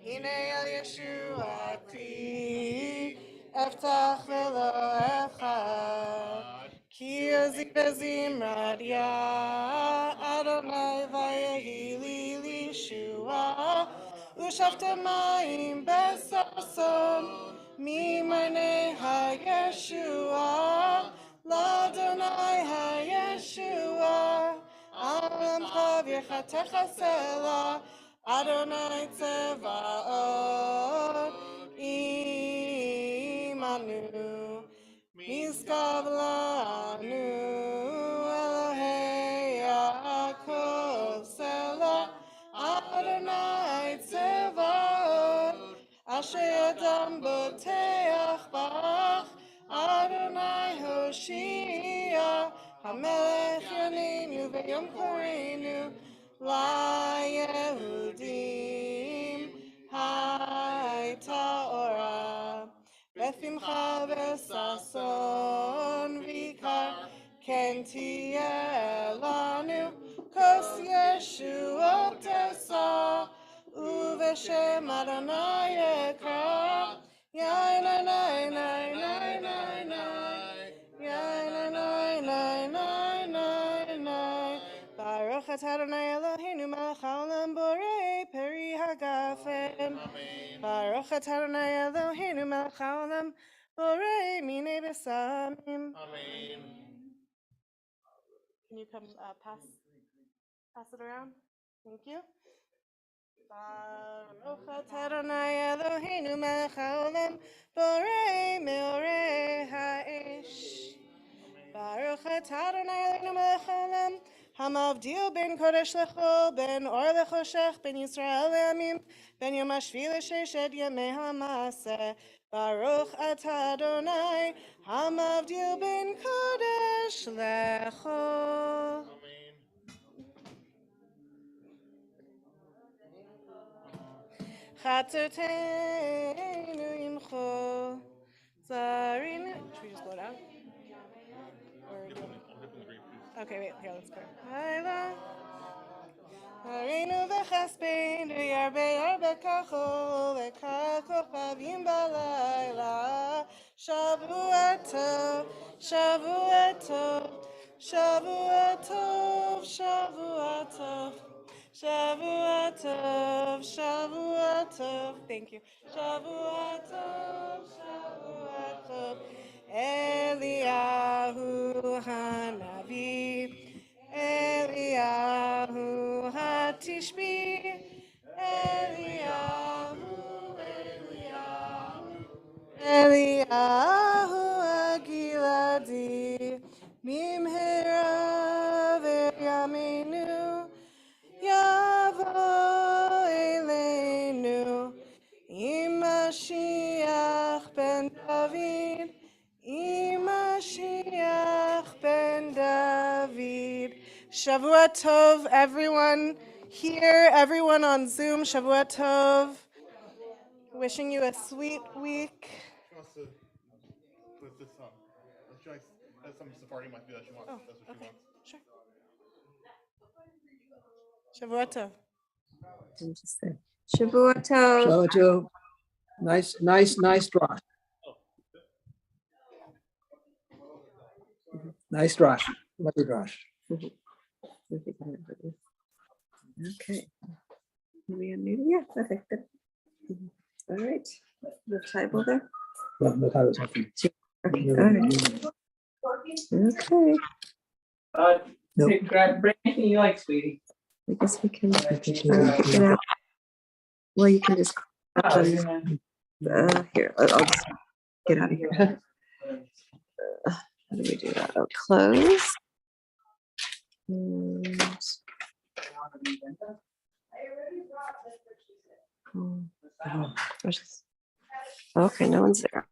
הנה אל ישועתי, אפתח ולא אחד, כי עזי בזמרתיה, אדוני ויהי לי לישועה, ושפת מים בששון, ממעייני הישועה, לאדוני הישועה, עמך ויחתך סלע, Adonai Tzevaot imanu, miskav lanu Elohei Yaakov Selah, Adonai Tzevaot, asher yadam boteach bach, Adonai Hoshia, Hamelech Yonenu v'yom korenu, La Yehudim Hayta Ora Bethimcha Besason Vikar Ken Tiyeh Lanu Kos Yeshuot Esa Uveshem Adonai Ekra Yai nai nai nai nai nai nai Yai nai nai nai nai nai nai Baruch atah Adonai Eloheinu melech haolam borei peri hagafen. Baruch atah Adonai Eloheinu melech haolam borei minei besamim. Amen. Can you come pass it around? Thank you. Baruch atah Adonai Eloheinu melech haolam borei meorei ha'esh. Baruch atah Adonai Eloheinu melech haolam hamavdil ben kodesh lechol ben or lechoshech ben Yisrael le'amim ben yom hashvi l'sheshet yemei ha'maseh. Baruch atah Adonai hamavdil ben kodesh lechol. Chatzorteinu imcho zarinu. Should we just blow it out? Okay, wait, here, let's go. Harinu v'chaspeinu yarbe yarbe kachol v'kachochavim balayla. Shavua tov, Shavua tov, Shavua tov, Shavua tov. Shavua tov, Shavua tov. Thank you. Shavua tov, Shavua tov. Eliyahu Hanavi, Eliyahu Hatishbi, Eliyahu, Eliyahu Agiladi, Mimhera v'yaminu, Yavo Eleinu, Imashiach ben David, Imashiach Shavua Tov, everyone here, everyone on Zoom. Shavua Tov. Wishing you a sweet week. She wants to put this on. She likes, has some Sephardi might be that she wants. Oh, That's what okay, she wants. sure. Shavua Tov. Shavua Tov. Shavua Tov. Nice drash. Nice drash. Lovely drash. Okay. Yeah, perfect. All right. The table there. The title's not for you. Okay. All right. Okay. Nope. Grab anything you like, sweetie. I guess we can get out. Well, you can just here. I'll just get out of here. How do we do that? Oh, close. Okay, no one's there.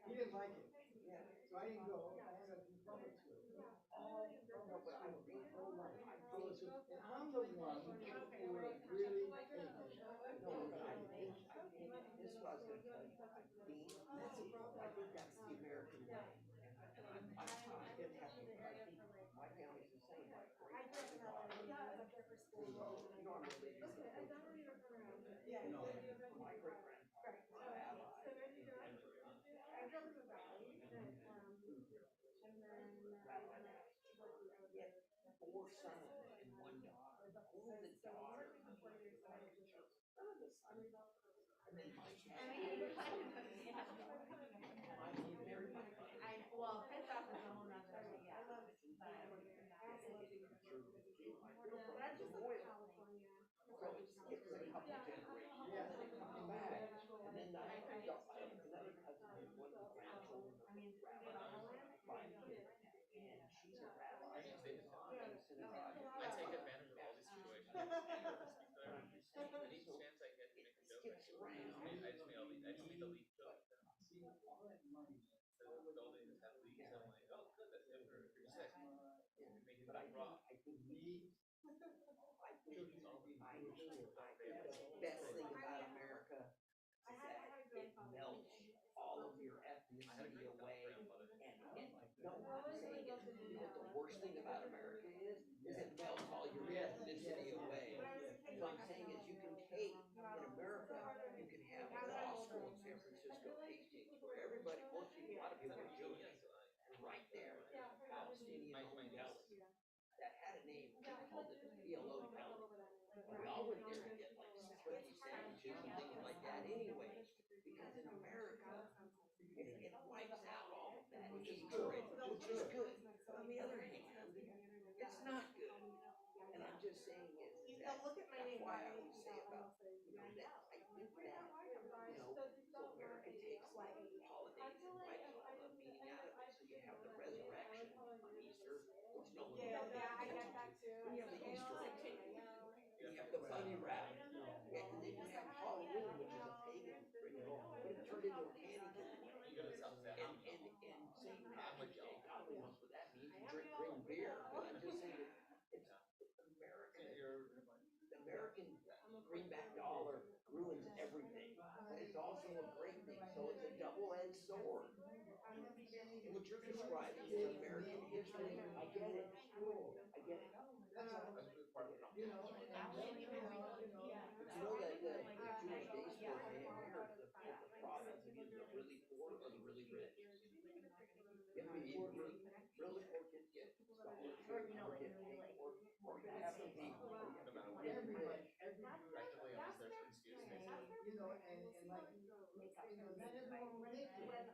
He didn't like it. So I didn't go. I ended up in public school. And I'm the one who would really take it. This is what I was going to tell you. I think that's the American way. I didn't have to, I think my family's the same. My great grandfather, you know, I'm really you know, my great grandfather was a rabbi. He had 4 sons and 1 daughter. Only the daughter. And then my dad. Well, pissed off is a whole nother, yeah. So it skips a couple generations, and then it comes back, and then I have another cousin who's one of the grandchildren of Rabbi Minha, and she's a rabbi in the synagogue. I take advantage of all these situations. Any chance I get to make a joke, I Skips around. I just made a leak joke. The building has had leaks. I'm like, oh, good, that's good for sick. Make it raw. I think the best thing about America is that it melts all of your ethnicity away. And no, what I'm saying is, you know what the worst thing about America is it melts all your ethnicity away. So I'm saying is you can take, in America, you can have a law school in San Francisco, Hastings, where everybody, a lot of people are Jewish. And right there, there's a Palestinian-owned deli that had a name, we called it the PLO deli. We all went there to get like turkey sandwiches and things like that anyways, because in America, it wipes out all of that hatred, which is good. On the other hand, it's not good. And I'm just saying is that that's why I always say about, you know, that I think that, you know, so America takes like holidays and wipes all the meaning out of it. So you have the resurrection on Easter, which no one really pays attention to. Then you have the Easter egg. You have the bunny rabbit. Yeah, and then you have Halloween, which is a pagan ritual, but it turned into a candy cane. And St. Patrick's Day, God only knows what that means. You bring beer, but I'm just saying it's American. The American greenback dollar ruins everything. But it's also a great thing. So it's a double-edged sword. And what you're describing is American history. I get it. I get it. You know that the Jewish day sport may appear to the product of either the really poor or the really rich. Yeah, really poor kids get but not everyone will make it. At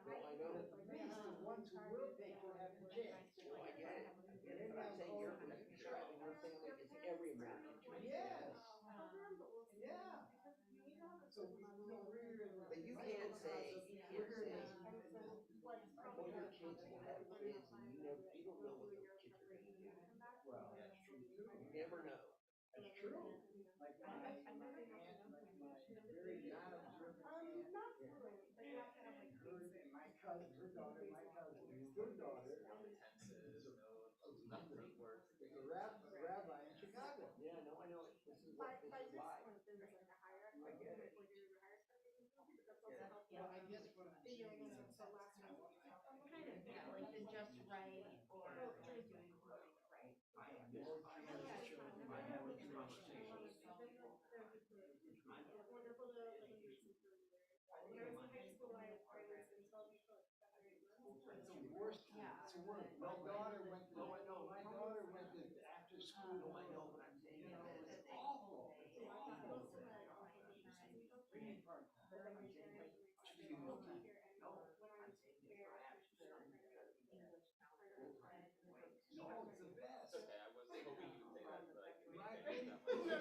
least the ones who will make it have a chance. No, I get it, but I'm saying you're sure having your family is every American dream. Yes. Yeah. So But you can't say, well, your kids will have kids and you don't know what those kids are gonna do. Well, that's true too. You never know. That's true. Like my aunt, like my very non-observant aunt, my cousin, her daughter, my cousin, her daughter, is a rabbi in Chicago. Yeah, no, I know. This is why. I get it. Well, I guess what I'm saying is, Kind of, yeah, like the just right or doing right. I am more Jewish, I'm more Jewish. It's the worst. It's the worst. My daughter went to. My daughter went to after school. No, I know, but I'm saying It's awful. It's awful. No, it's the best. Okay, I was hoping you would say that, but Tuesdays,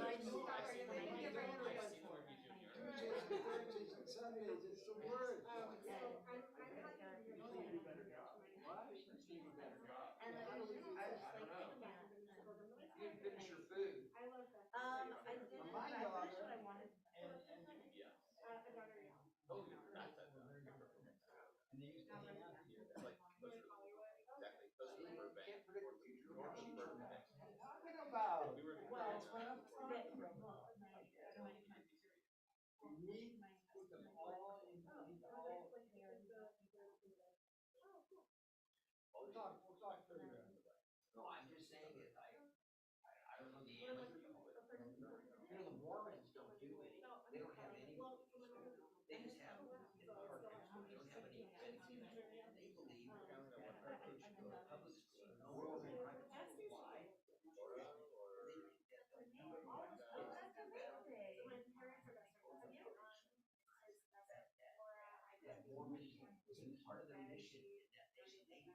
Thursdays, and Sundays, it's the worst. you didn't finish your food. I did My daughter what I wanted. and Oh, that's it. and they used to hang out here. Can't predict the future, nor she What are you talking about? Well, That's what I'm talking about. You need to put them all in, you need to all. We'll talk further. No, I'm just saying it, I don't know the answer, but the Mormons don't do any, they don't have any, they just have in the park next door, they don't have any events. They believe that they should go to public school, no Mormon private school. Why? They think that Mormons, part of their mission in that they meet.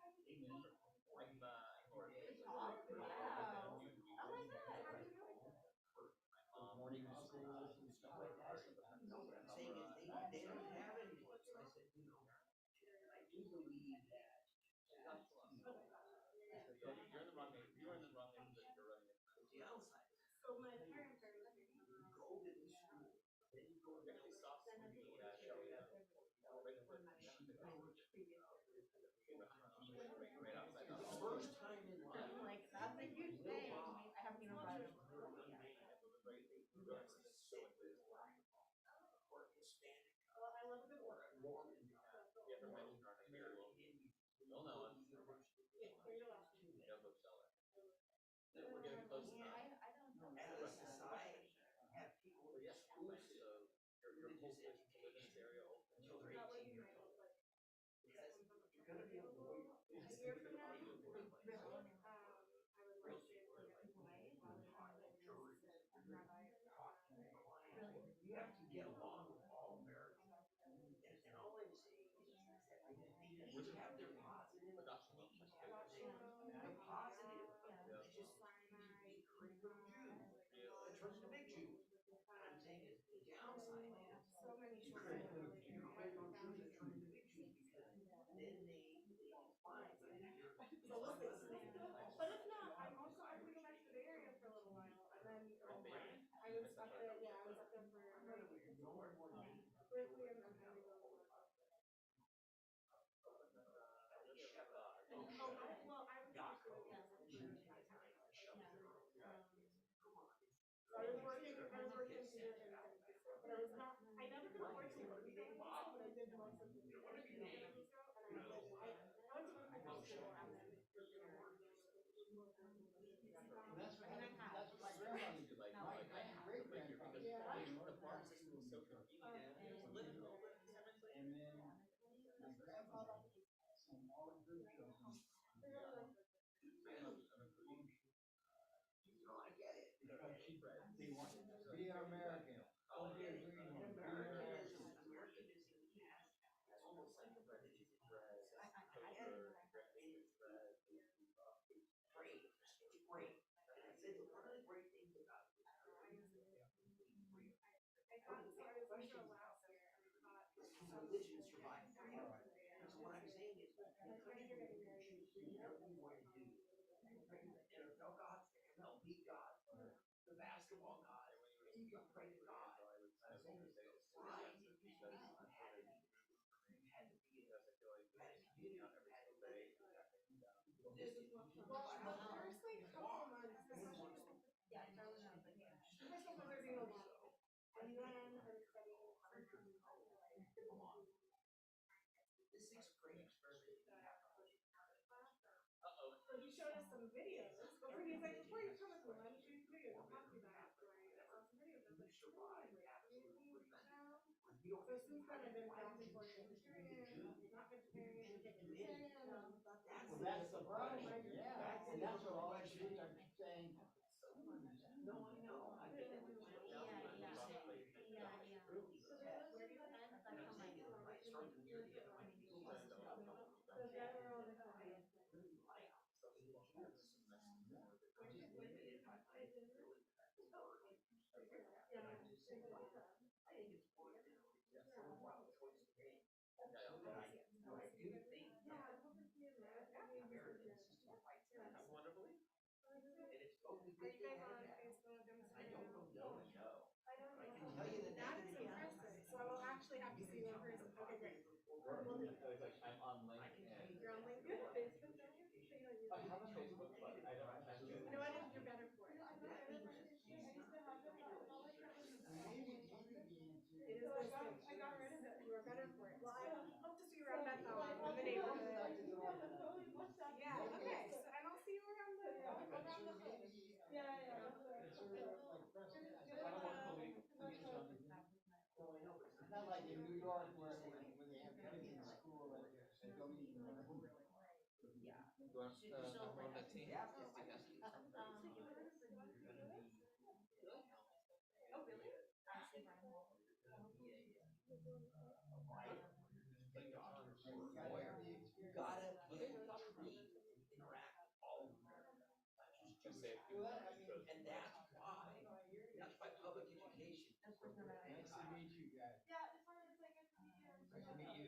Morning schools and stuff like that. No, what I'm saying is they don't have anyone. So I said, I do believe that. You're in the wrong name. You're in the wrong name that you're running. The outside. So my parents are You go to the school. Then you go to the first time in life. Like, that's a huge thing. I haven't even read it. Or Hispanic. well, I love a good word. Mormon. Then we're getting close enough. I don't know. As a society, have people exclusive religious education until they're 18 years old. Because you're gonna be able to wait. A year from now, I would like to like You have to get along with all Americans. And all I'm saying is that they each have their positive, they each have their negative. The positive is just be critical of Jews, in terms of big Jews. What I'm saying is the downside is so many be critical of Jews in terms of big Jews, because then they find that you're. But if not, I'm also I'm gonna go back to the Bay Area for a little while, and then I was up there. Yeah, I was up there for Berkeley, and then I was over. Oh, well, I was actually I was working here in San Francisco, but I was not. I never got fortunate to be there, but I did most of the year in San Francisco, and I went to school and then. That's what my grandmother did. My great grandfather. Yeah. And then my grandfather, some all the good children. I get it. They want to be American. Oh, be a green one. Be American. Americanism has basketball god, and when you can pray to God. Right. This is a great experiment. So he showed us some videos. Before he's like, before you come with me, let me show you some videos. I'll talk to you about it. So I saw some videos. I was like, so since then I've been fasting for vegetarian, not vegetarian, vegetarian. Well, that's the problem, yeah, and that's what all the Jews are saying. No, I know. I get it. Are you guys on Facebook, Instagram? No. I don't know. That is impressive. So I will actually have to see you in person. Okay, great. I'm on LinkedIn. You're on LinkedIn, Facebook, don't you? So you don't use I have a Facebook, but I don't have You know what? You're better for it. It is this thing. I got rid of it. You are better for it. Well, I hope to see you around Bethel in the neighborhood. Yeah, okay. So, and I'll see you around the hood. Yeah. It's not like in New York where they have kids in school that they don't even learn. You gotta interact with all of them. And that's why public education. Nice to meet you guys. Yeah, it's fine. It's like good to meet you. Nice to meet you.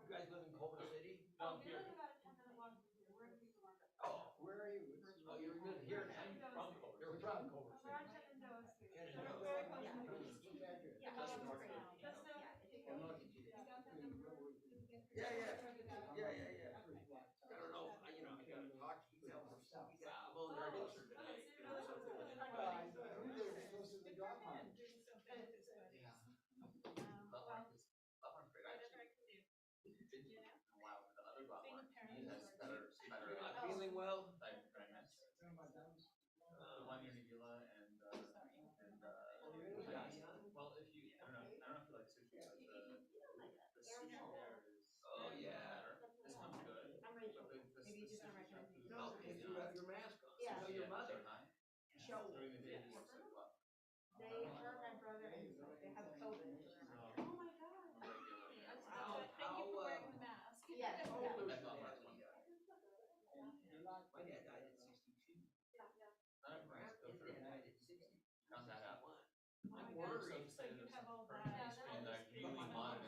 You guys live in Culver City? Oh, we live about a 10-minute walk from here. We're in the Peace Market. Oh, Where are you? you're good here now. From Culver. You're from Culver We're on City. Shenandoah Street. Shenandoah. Very close to Yeah. the beach. Yeah, Just that's north great. of- Just now. Yeah. I don't know, I gotta talk to you. I'm only regular today. I knew they were close to the drop line. Not feeling well? Oh, yeah. This one's good. Maybe you just don't recognize me. No, because you have your mask on. Yeah. So your mother, Michelle,